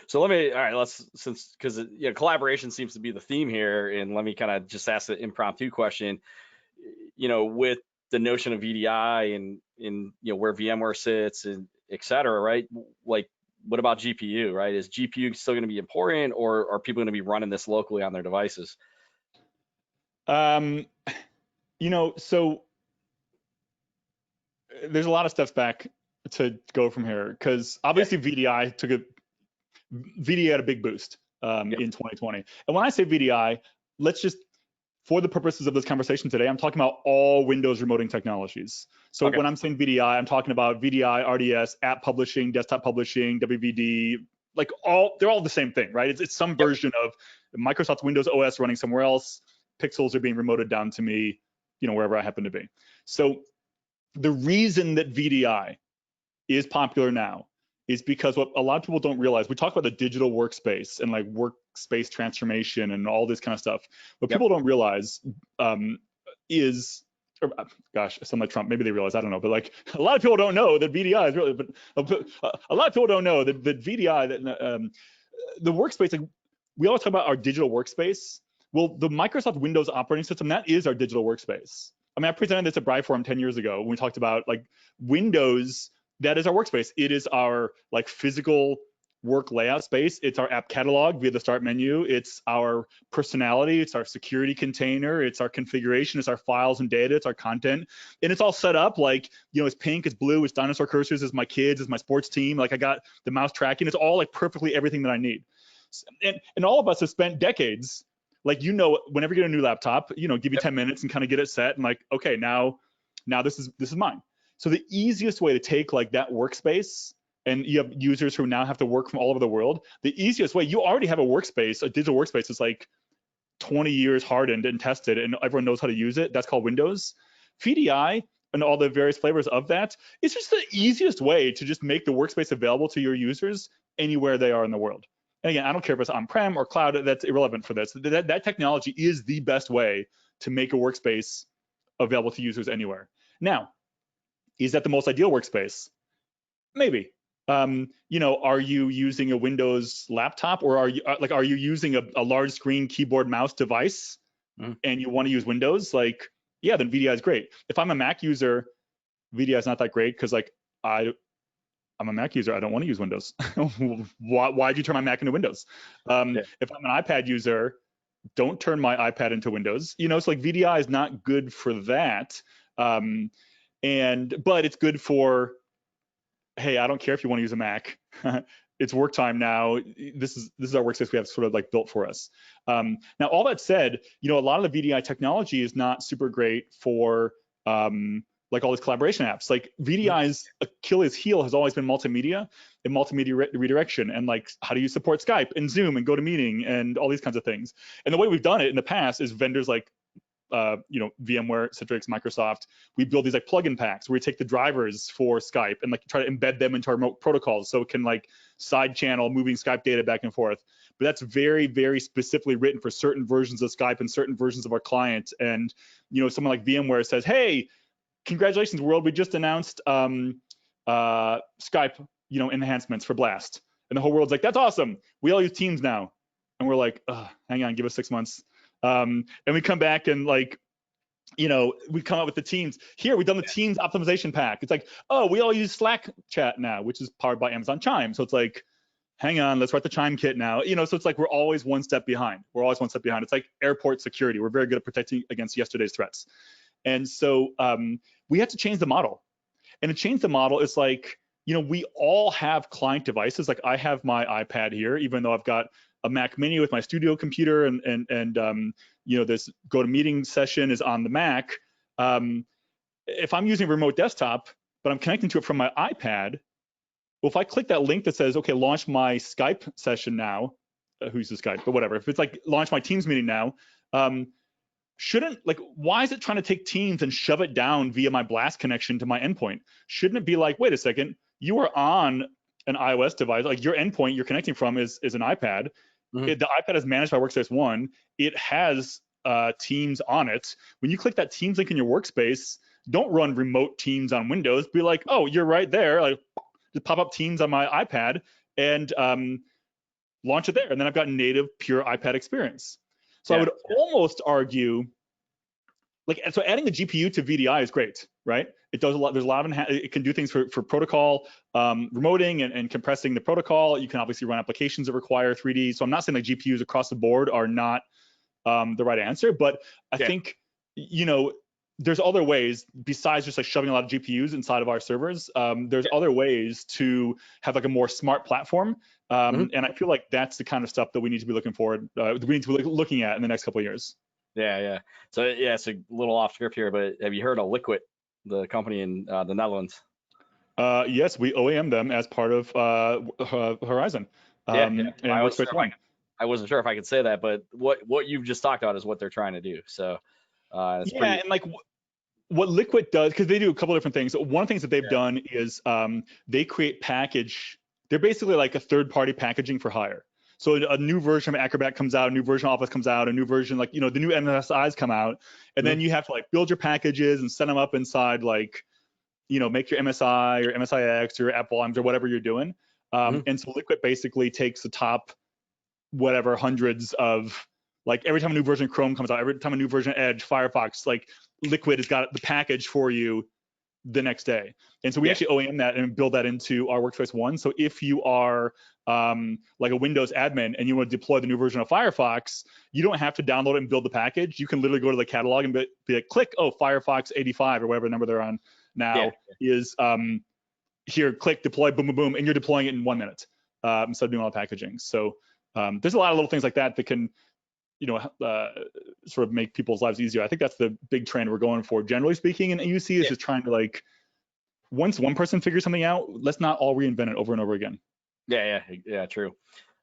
S1: So because collaboration seems to be the theme here, and let me kind of just ask the impromptu question. With the notion of VDI and where VMware sits and et cetera, right? Like, what about GPU, right? Is GPU still going to be important, or are people going to be running this locally on their devices?
S2: So there's a lot of steps back to go from here, because obviously VDI had a big boost in 2020. And when I say VDI, let's just, for the purposes of this conversation today, I'm talking about all Windows remoting technologies. So when I'm saying VDI, I'm talking about VDI, RDS, app publishing, desktop publishing, WVD, like they're all the same thing, right? It's some version of Microsoft Windows OS running somewhere else. Pixels are being remoted down to me, wherever I happen to be. So the reason that VDI is popular now is because what a lot of people don't realize, we talk about the digital workspace and like workspace transformation and all this kind of stuff. What people don't realize is, gosh, I sound like Trump, maybe they realize, I don't know, but like a lot of people don't know that VDI is really, but a lot of people don't know that VDI, the workspace, like we always talk about our digital workspace. Well, the Microsoft Windows operating system, that is our digital workspace. I mean, I presented this at Bride Forum 10 years ago when we talked about like Windows. That is our workspace. It is our like physical work layout space. It's our app catalog via the start menu. It's our personality. It's our security container. It's our configuration. It's our files and data. It's our content. And it's all set up like, it's pink, it's blue, it's dinosaur cursors, it's my kids, it's my sports team. Like I got the mouse tracking. It's all like perfectly everything that I need. And all of us have spent decades, like, whenever you get a new laptop, give you 10 minutes and kind of get it set and like, okay, now this is mine. So the easiest way to take like that workspace, and you have users who now have to work from all over the world, the easiest way, you already have a workspace, a digital workspace is like 20 years hardened and tested and everyone knows how to use it. That's called Windows. VDI and all the various flavors of that, it's just the easiest way to just make the workspace available to your users anywhere they are in the world. And again, I don't care if it's on-prem or cloud, that's irrelevant for this. That technology is the best way to make a workspace available to users anywhere. Now, is that the most ideal workspace? Maybe. Are you using a Windows laptop, or are you using a large screen keyboard mouse device and you want to use Windows? Like, yeah, then VDI is great. If I'm a Mac user, VDI is not that great because like I'm a Mac user, I don't want to use Windows. Why'd you turn my Mac into Windows? If I'm an iPad user, don't turn my iPad into Windows. So like VDI is not good for that. But it's good for, hey, I don't care if you want to use a Mac. It's work time now. This is our workspace we have sort of like built for us. Now, all that said, a lot of the VDI technology is not super great for like all these collaboration apps. Like VDI's Achilles heel has always been multimedia and multimedia redirection, and like how do you support Skype and Zoom and GoToMeeting and all these kinds of things. And the way we've done it in the past is vendors like VMware, Citrix, Microsoft, we build these like plugin packs where we take the drivers for Skype and like try to embed them into our remote protocols so it can like side channel moving Skype data back and forth. But that's very, very specifically written for certain versions of Skype and certain versions of our client. And someone like VMware says, hey, congratulations, world, we just announced Skype, enhancements for Blast. And the whole world's like, that's awesome. We all use Teams now. And we're like, hang on, give us 6 months. And we come back and like, we come up with the Teams. Here, we've done the Teams optimization pack. It's like, oh, we all use Slack chat now, which is powered by Amazon Chime. So it's like, hang on, let's write the Chime kit now. So it's like we're always one step behind. It's like airport security. We're very good at protecting against yesterday's threats. And so we have to change the model. And to change the model, it's like, we all have client devices. Like I have my iPad here, even though I've got a Mac Mini with my studio computer and this GoToMeeting session is on the Mac. If I'm using a remote desktop, but I'm connecting to it from my iPad, well, if I click that link that says, okay, launch my Skype session now, who's this guy, but whatever. If it's like launch my Teams meeting now, shouldn't, like, why is it trying to take Teams and shove it down via my Blast connection to my endpoint? Shouldn't it be like, wait a second, you are on an iOS device, like your endpoint you're connecting from is an iPad.
S1: Mhm.
S2: The iPad is managed by Workspace ONE. It has Teams on it. When you click that Teams link in your workspace, don't run remote Teams on Windows. Be like, oh, you're right there. Like, just pop up Teams on my iPad and launch it there. And then I've got native pure iPad experience. So I would almost argue, like, so adding the GPU to VDI is great, right? It does a lot. There's a lot of, it can do things for protocol remoting and compressing the protocol. You can obviously run applications that require 3D. So I'm not saying like GPUs across the board are not the right answer, but I think, you know, there's other ways besides just like shoving a lot of GPUs inside of our servers. There's other ways to have like a more smart platform. And I feel like that's the kind of stuff that we need to be looking forward, we need to be looking at in the next couple of years.
S1: Yeah. So yeah, it's a little off script here, but have you heard of Liquid, the company in the Netherlands?
S2: Yes, we OEM them as part of Horizon. And
S1: I wasn't sure if I could say that, but what you've just talked about is what they're trying to do. So it's
S2: and like what Liquid does, because they do a couple different things. One of the things that they've done is they create they're basically like a third-party packaging for hire. So a new version of Acrobat comes out, a new version of Office comes out, a new version, like, you know, the new MSIs come out, and then you have to like build your packages and set them up inside, like, you know, make your MSI or MSIX or App Volumes or whatever you're doing. And so Liquid basically takes the top, whatever, hundreds of, like, every time a new version of Chrome comes out, every time a new version of Edge, Firefox, like, Liquid has got the package for you the next day. And so we actually OEM that and build that into our Workspace ONE. So if you are like a Windows admin and you want to deploy the new version of Firefox, you don't have to download it and build the package. You can literally go to the catalog and be like, click, oh, Firefox 85 or whatever number they're on now is here, click, deploy, boom, boom, boom, and you're deploying it in 1 minute instead of doing all the packaging. So there's a lot of little things like that that can, you know, sort of make people's lives easier. I think that's the big trend we're going for, generally speaking. And UC is just trying to, like, once one person figures something out, let's not all reinvent it over and over again.
S1: Yeah, true.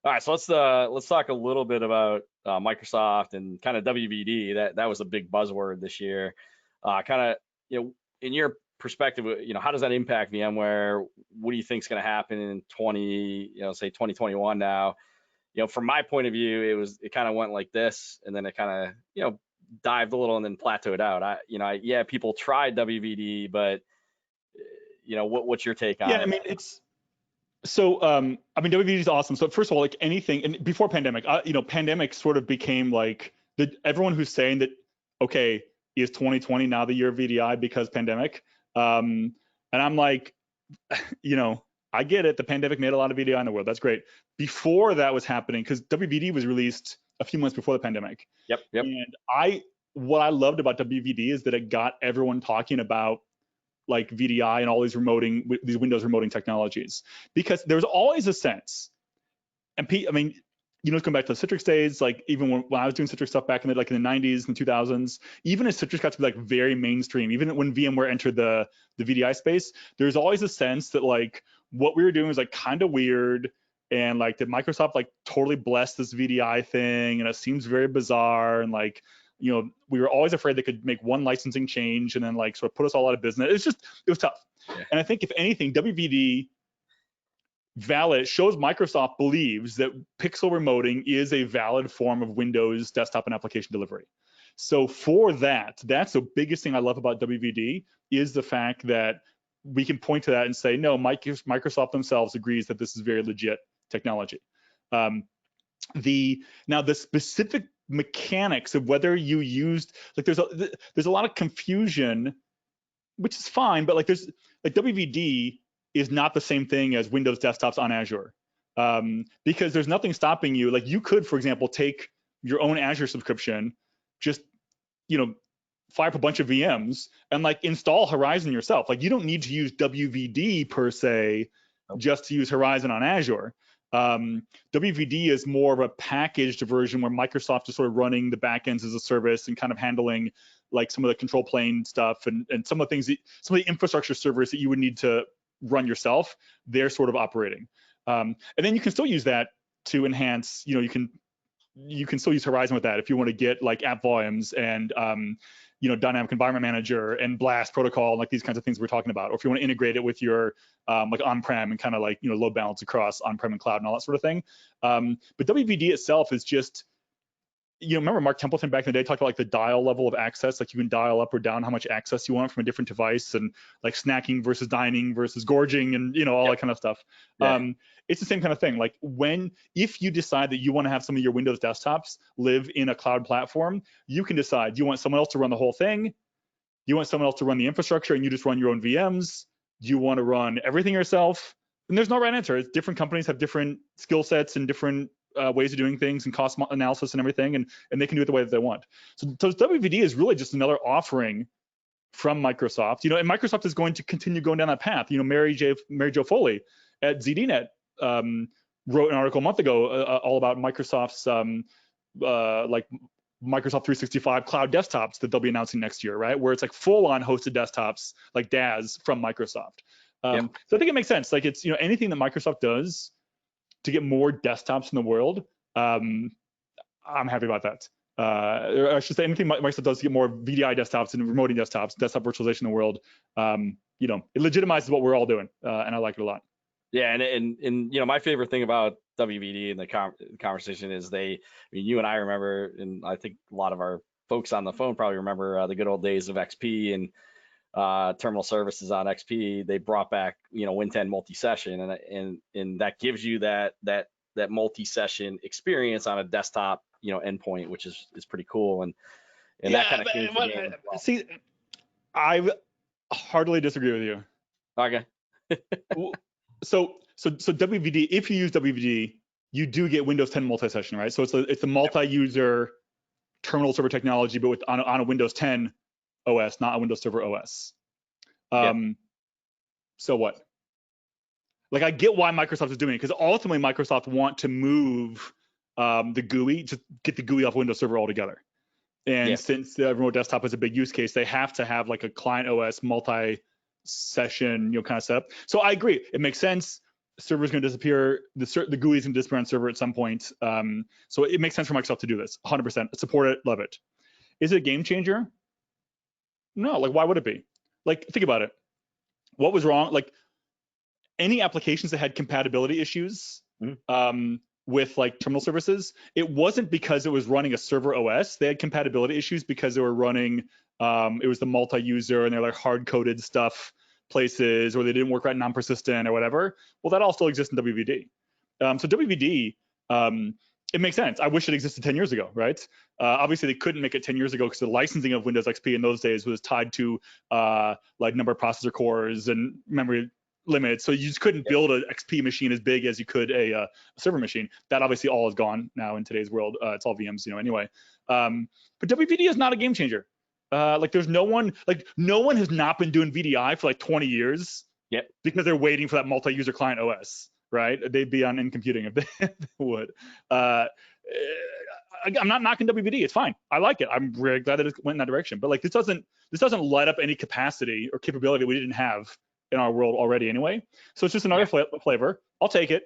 S1: All right, so let's talk a little bit about Microsoft and kind of WVD. That was a big buzzword this year. Kind of, you know, in your perspective, you know, how does that impact VMware? What do you think is going to happen in 2021 now? You know, from my point of view, it kind of went like this, and then it kind of, you know, dived a little and then plateaued out. People tried WVD, but you know, what's your take on it?
S2: Yeah, I mean, it's so. I mean, WVD is awesome. So first of all, like anything, and before pandemic, you know, pandemic sort of became like everyone who's saying that, okay, is 2020 now the year of VDI because pandemic? And I'm like, you know, I get it. The pandemic made a lot of VDI in the world. That's great. Before that was happening, because WVD was released a few months before the pandemic.
S1: Yep.
S2: And what I loved about WVD is that it got everyone talking about like VDI and all these Windows remoting technologies, because there's always a sense. And Pete, I mean, you know, come back to the Citrix days, like even when I was doing Citrix stuff back in the 90s and 2000s, even as Citrix got to be like very mainstream, even when VMware entered the VDI space, there's always a sense that like what we were doing was like kind of weird, and like did Microsoft like totally bless this VDI thing, and it seems very bizarre, and like, you know, we were always afraid they could make one licensing change and then like sort of put us all out of business. It was tough. And I think if anything, WVD shows Microsoft believes that pixel remoting is a valid form of Windows desktop and application delivery. So for that's the biggest thing I love about WVD, is the fact that we can point to that and say, no, Microsoft themselves agrees that this is very legit technology. The specific mechanics of whether you used, like, there's a lot of confusion, which is fine, but like there's like WVD is not the same thing as Windows desktops on Azure, because there's nothing stopping you. Like, you could, for example, take your own Azure subscription, just, you know, fire up a bunch of VMs and like install Horizon yourself. Like, you don't need to use WVD per se just to use Horizon on Azure. WVD is more of a packaged version where Microsoft is sort of running the backends as a service and kind of handling like some of the control plane stuff and some of the things, some of the infrastructure servers that you would need to run yourself, they're sort of operating. And then you can still use that to enhance, you can still use Horizon with that if you want to get like app volumes and dynamic environment manager and blast protocol, like these kinds of things we're talking about, or if you want to integrate it with your like on-prem and kind of like load balance across on-prem and cloud and all that sort of thing. But WVD itself is just, remember Mark Templeton back in the day talked about like the dial level of access, like you can dial up or down how much access you want from a different device, and like snacking versus dining versus gorging, and all that kind of stuff.
S1: Yeah.
S2: It's the same kind of thing. Like if you decide that you want to have some of your Windows desktops live in a cloud platform, you can decide, do you want someone else to run the whole thing? Do you want someone else to run the infrastructure and you just run your own VMs? Do you want to run everything yourself? And there's no right answer. It's different companies have different skill sets and different ways of doing things and cost analysis and everything, and they can do it the way that they want. So WVD is really just another offering from Microsoft, and Microsoft is going to continue going down that path. Mary Jo Foley at ZDNet wrote an article a month ago all about Microsoft's like Microsoft 365 cloud desktops that they'll be announcing next year, right? Where it's like full-on hosted desktops like DAS from Microsoft. So I think it makes sense. Like it's anything that Microsoft does to get more desktops in the world, I'm happy about that. Or I should say anything Microsoft does to get more VDI desktops and remoting desktops, desktop virtualization in the world, it legitimizes what we're all doing, and I like it a lot.
S1: Yeah, and my favorite thing about WVD and the conversation is you and I remember, and I think a lot of our folks on the phone probably remember the good old days of XP and terminal services on XP. They brought back Win10 MultiSession, and that gives you that multi-session experience on a desktop endpoint, which is pretty cool, and that kind of changed the game as well.
S2: See, I hardly disagree with you.
S1: Okay.
S2: So WVD, if you use WVD, you do get Windows 10 multi-session, right? So it's a multi-user terminal server technology, but on a Windows 10 OS, not a Windows Server OS. So what? Like, I get why Microsoft is doing it, because ultimately Microsoft want to move the GUI, to get the GUI off Windows Server altogether. And since the remote desktop is a big use case, they have to have like a client OS multi-session, kind of setup. So I agree, it makes sense. Server's going to disappear. The GUI is going to disappear on server at some point. So it makes sense for Microsoft to do this. 100% support it, love it. Is it a game changer? No, like why would it be? Like think about it. What was wrong? Like any applications that had compatibility issues with like terminal services, it wasn't because it was running a server OS. They had compatibility issues because they were running, it was the multi-user and they're like hard-coded stuff places, or they didn't work right non-persistent or whatever. Well, that all still exists in WVD. So WVD, it makes sense. I wish it existed 10 years ago, right? Obviously, they couldn't make it 10 years ago because the licensing of Windows XP in those days was tied to like number of processor cores and memory limits. So you just couldn't build an XP machine as big as you could a server machine. That obviously all is gone now in today's world. It's all VMs, anyway. But WVD is not a game changer. Like there's no one has not been doing VDI for like 20 years.
S1: Yep.
S2: Because they're waiting for that multi-user client OS. Right? They'd be on in computing if they would. I'm not knocking WVD. It's fine. I like it. I'm really glad that it went in that direction. But like this doesn't light up any capacity or capability we didn't have in our world already anyway. So it's just another flavor. I'll take it,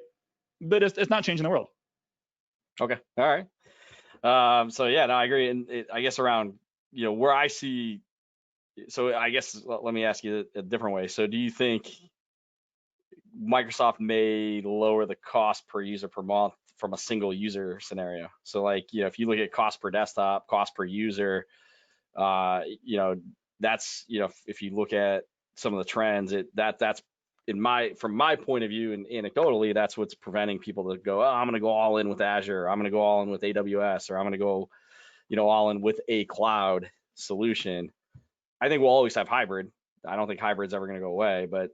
S2: but it's not changing the world.
S1: Okay. All right. So yeah, no, I agree. And I guess around where I see. So I guess let me ask you a different way. So do you think Microsoft may lower the cost per user per month from a single user scenario? So like, if you look at cost per desktop, cost per user, that's, if you look at some of the trends, that's from my point of view and anecdotally, that's what's preventing people to go, I'm going to go all in with Azure, or I'm going to go all in with AWS, or I'm going to go, all in with a cloud solution. I think we'll always have hybrid. I don't think hybrid's ever going to go away, but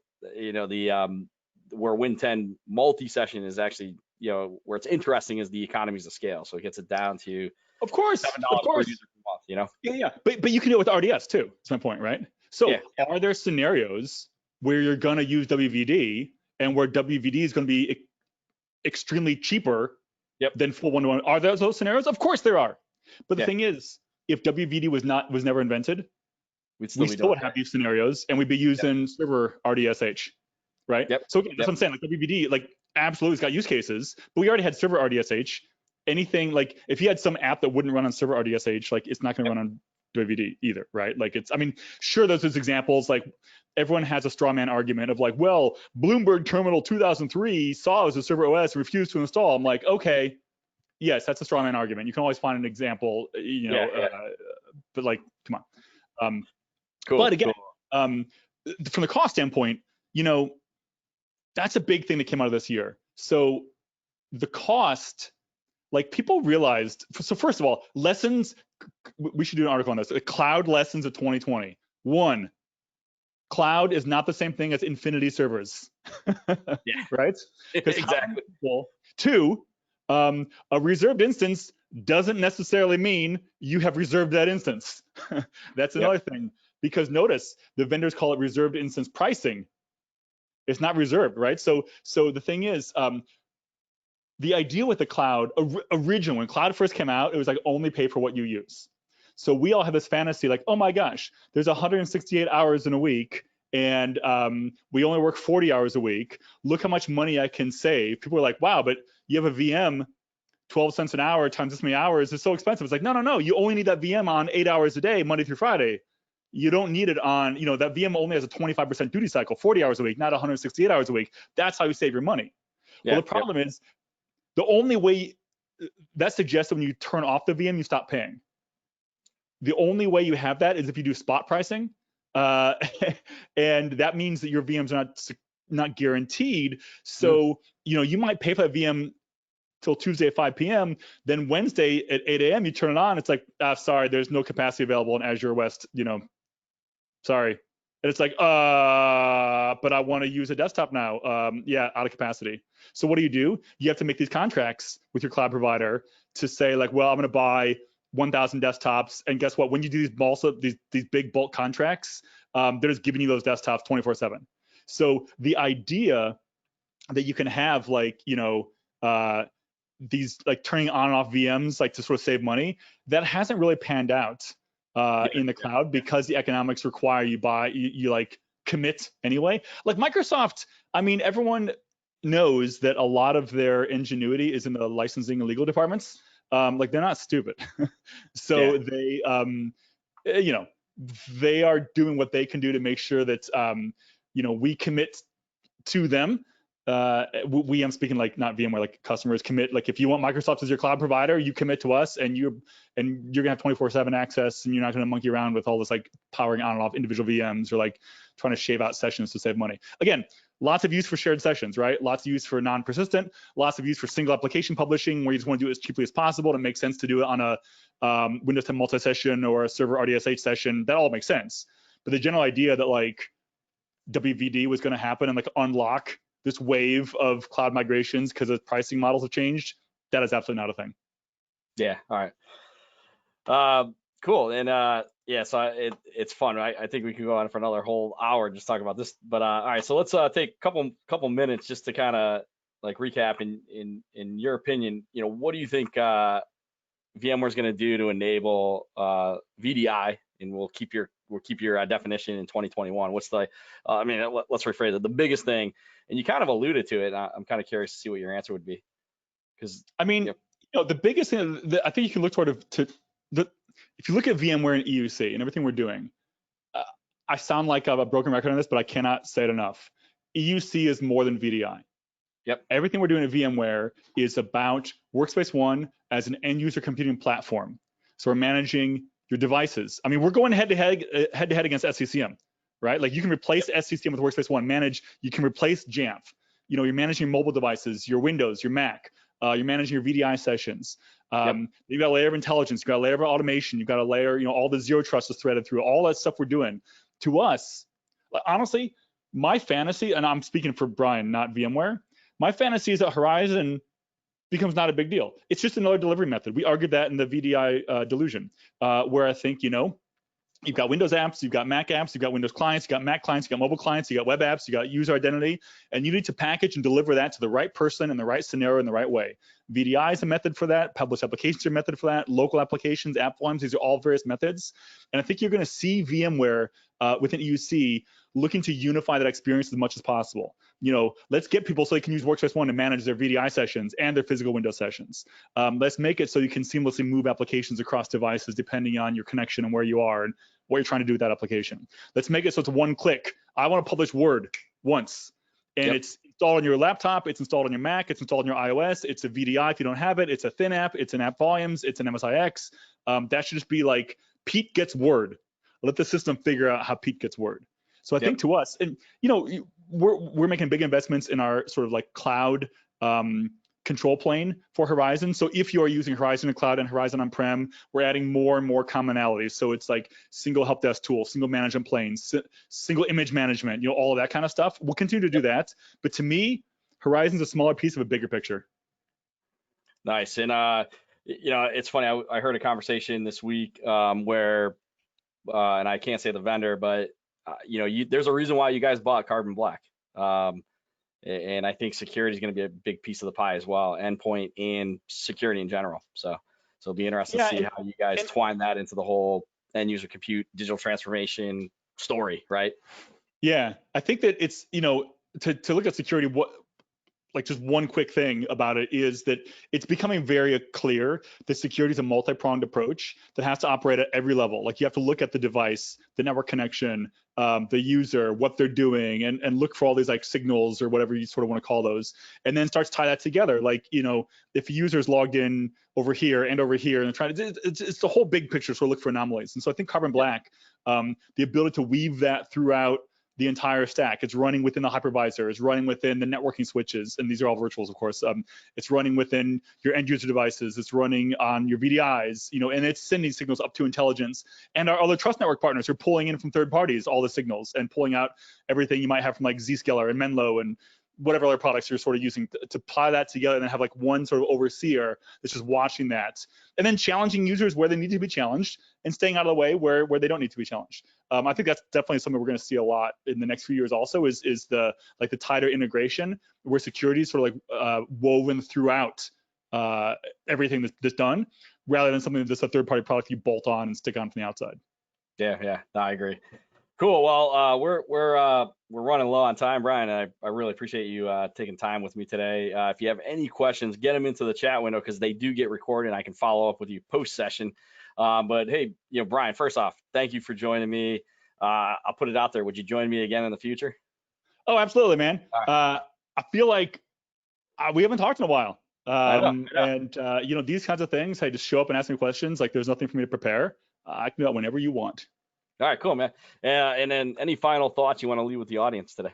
S1: where Win10 multi-session is actually, where it's interesting is the economies of scale. So it gets it down to
S2: $7 per user
S1: per month,
S2: Yeah. But you can do it with RDS too. That's my point, right? So are there scenarios where you're going to use WVD and where WVD is going to be extremely cheaper than full one-to-one? Are there those scenarios? Of course there are. But the thing is, if WVD was never invented, we still would have these scenarios, and we'd be using server RDSH, right? So again, that's what I'm saying. Like WVD, like absolutely, it's got use cases, but we already had server RDSH. Anything like if you had some app that wouldn't run on server RDSH, like it's not going to run on WVD either, right? Like it's, I mean, sure, those examples, like everyone has a straw man argument of like, well, Bloomberg Terminal 2003 saw as a server OS and refused to install. I'm like, okay, yes, that's a straw man argument. You can always find an example, you know, but like, come on.
S1: Cool.
S2: But again, from the cost standpoint, you know, that's a big thing that came out of this year. So the cost, like people realized, so first of all, lessons, we should do an article on this, cloud lessons of 2020. One, cloud is not the same thing as infinity servers, right?
S1: Exactly.
S2: Two, a reserved instance doesn't necessarily mean you have reserved that instance. That's another thing, because notice the vendors call it reserved instance pricing. It's not reserved, right? So the thing is, the idea with the cloud, originally when cloud first came out, it was like only pay for what you use. So we all have this fantasy like, oh my gosh, there's 168 hours in a week, and we only work 40 hours a week. Look how much money I can save. People are like, wow, but you have a VM, 12 cents an hour times this many hours is so expensive. It's like, no, you only need that VM on 8 hours a day, Monday through Friday. You don't need it on, you know, that VM only has a 25% duty cycle, 40 hours a week, not 168 hours a week. That's how you save your money. Well, the problem is, the only way that suggests that when you turn off the VM, you stop paying. The only way you have that is if you do spot pricing, and that means that your VMs are not guaranteed. So you know, you might pay for that VM till Tuesday at 5 p.m. Then Wednesday at 8 a.m. you turn it on. It's like, sorry, there's no capacity available in Azure West. You know, sorry. And it's like, but I want to use a desktop now. Yeah, out of capacity. So what do? You have to make these contracts with your cloud provider to say like, well, I'm going to buy 1,000 desktops, and guess what? When you do these big bulk contracts, they're just giving you those desktops 24/7. So the idea that you can have like, you know, these like turning on and off VMs like to sort of save money, that hasn't really panned out in the cloud, because the economics require you like commit anyway. Like Microsoft, I mean, everyone knows that a lot of their ingenuity is in the licensing and legal departments. Like they're not stupid. So they, you know, they are doing what they can do to make sure that, you know, we commit to them. I'm speaking like not VMware, like customers commit. Like if you want Microsoft as your cloud provider, you commit to us, and you're gonna have 24/7 access, and you're not gonna monkey around with all this like powering on and off individual VMs or like trying to shave out sessions to save money. Again, lots of use for shared sessions, right? Lots of use for non-persistent, lots of use for single application publishing, where you just want to do it as cheaply as possible. And it makes sense to do it on a Windows 10 multi-session or a server RDSH session. That all makes sense. But the general idea that like WVD was going to happen and like unlock this wave of cloud migrations because the pricing models have changed, that is absolutely not a thing.
S1: Yeah. All right. Cool. And yeah, so it's fun, right? I think we could go on for another whole hour just talking about this. But all right, so let's take a couple minutes just to kind of like recap. In your opinion, you know, what do you think VMware is going to do to enable VDI? And we'll keep your definition in 2021. What's the I mean, let's rephrase it. The biggest thing, and you kind of alluded to it. I'm kind of curious to see what your answer would be, because
S2: I mean, you know, the biggest thing that I think you can look toward if you look at VMware and EUC and everything we're doing, I sound like I'm a broken record on this, but I cannot say it enough. EUC is more than VDI.
S1: Yep.
S2: Everything we're doing at VMware is about Workspace ONE as an end user computing platform. So we're managing your devices. I mean, we're going head to head against SCCM, right? Like you can replace SCCM with Workspace ONE. You can replace Jamf. You know, you're managing mobile devices, your Windows, your Mac. You're managing your VDI sessions. You've got a layer of intelligence. You've got a layer of automation. You've got a layer, you know, all the zero trust is threaded through. All that stuff we're doing. To us, honestly, my fantasy, and I'm speaking for Brian, not VMware, my fantasy is that Horizon becomes not a big deal. It's just another delivery method. We argued that in the VDI delusion, where I think, you know, you've got Windows apps, you've got Mac apps, you've got Windows clients, you've got Mac clients, you've got mobile clients, you've got web apps, you've got user identity, and you need to package and deliver that to the right person in the right scenario in the right way. VDI is a method for that. Published applications are a method for that. Local applications, app forms, these are all various methods. And I think you're going to see VMware within EUC looking to unify that experience as much as possible. You know, let's get people so they can use Workspace ONE to manage their VDI sessions and their physical Windows sessions. Let's make it so you can seamlessly move applications across devices depending on your connection and where you are and what you're trying to do with that application. Let's make it so it's one click. I want to publish Word once, and it's installed on your laptop, it's installed on your Mac, it's installed on your iOS, it's a VDI if you don't have it, it's a thin app, it's an app volumes, it's an MSIX. That should just be like, Pete gets Word. Let the system figure out how Pete gets Word. So I think to us, and you know, we're making big investments in our sort of like cloud control plane for Horizon. So if you are using Horizon in cloud and Horizon on-prem, we're adding more and more commonalities. So it's like single help desk tool, single management plane, single image management, you know, all of that kind of stuff. We'll continue to do that. But to me, Horizon's a smaller piece of a bigger picture.
S1: Nice. And you know, it's funny. I heard a conversation this week where, and I can't say the vendor, but you know, there's a reason why you guys bought Carbon Black. And I think security is going to be a big piece of the pie as well, endpoint and security in general. So it'll be interesting to see how you guys twine that into the whole end user compute digital transformation story, right?
S2: Yeah, I think that it's, you know, to look at security, like just one quick thing about it is that it's becoming very clear that security is a multi-pronged approach that has to operate at every level. Like you have to look at the device, the network connection, the user, what they're doing, and look for all these like signals or whatever you sort of want to call those, and then start to tie that together. Like, you know, if a user's logged in over here and trying to, it's the whole big picture, so look for anomalies. And so I think Carbon Black, the ability to weave that throughout the entire stack. It's running within the hypervisor, it's running within the networking switches, and these are all virtuals, of course. It's running within your end user devices, it's running on your VDIs, you know, and it's sending signals up to intelligence. And our other trust network partners are pulling in from third parties all the signals and pulling out everything you might have from like Zscaler and Menlo and whatever other products you're sort of using to apply that together, and then have like one sort of overseer that's just watching that, and then challenging users where they need to be challenged and staying out of the way where they don't need to be challenged. I think that's definitely something we're going to see a lot in the next few years. Also, is the tighter integration where security is sort of like woven throughout everything that's done, rather than something that's a third-party product you bolt on and stick on from the outside.
S1: Yeah, no, I agree. Cool. Well, we're running low on time, Brian. I really appreciate you taking time with me today. If you have any questions, get them into the chat window because they do get recorded. And I can follow up with you post-session. But hey, you know, Brian, first off, thank you for joining me. I'll put it out there. Would you join me again in the future?
S2: Oh, absolutely, man.
S1: Right.
S2: I feel like we haven't talked in a while.
S1: I know.
S2: And you know, these kinds of things, hey, just show up and ask me questions. Like there's nothing for me to prepare. I can do that whenever you want.
S1: All right, cool, man. And then any final thoughts you want to leave with the audience today?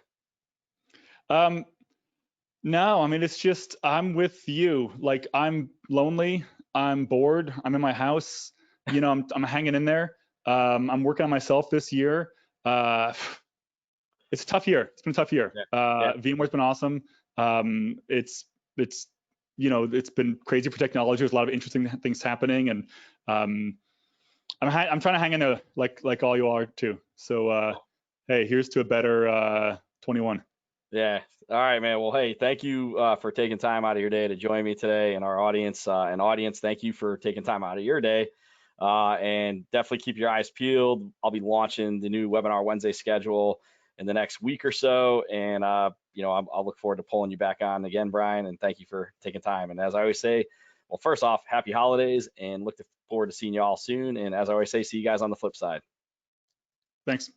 S2: No, I mean, it's just, I'm with you. Like I'm lonely, I'm bored, I'm in my house, you know, I'm hanging in there. I'm working on myself this year. It's a tough year. It's been a tough year. VMware's been awesome. It's you know, it's been crazy for technology. There's a lot of interesting things happening, and I'm trying to hang in there like all you are too. So hey, here's to a better 21.
S1: Yeah. All right, man. Well, hey, thank you for taking time out of your day to join me today, and our audience. Thank you for taking time out of your day. And definitely keep your eyes peeled. I'll be launching the new Webinar Wednesday schedule in the next week or so, and you know, I'll look forward to pulling you back on again, Brian. And thank you for taking time. And as I always say, well, first off, happy holidays, and look forward to seeing you all soon. And as I always say, see you guys on the flip side.
S2: Thanks.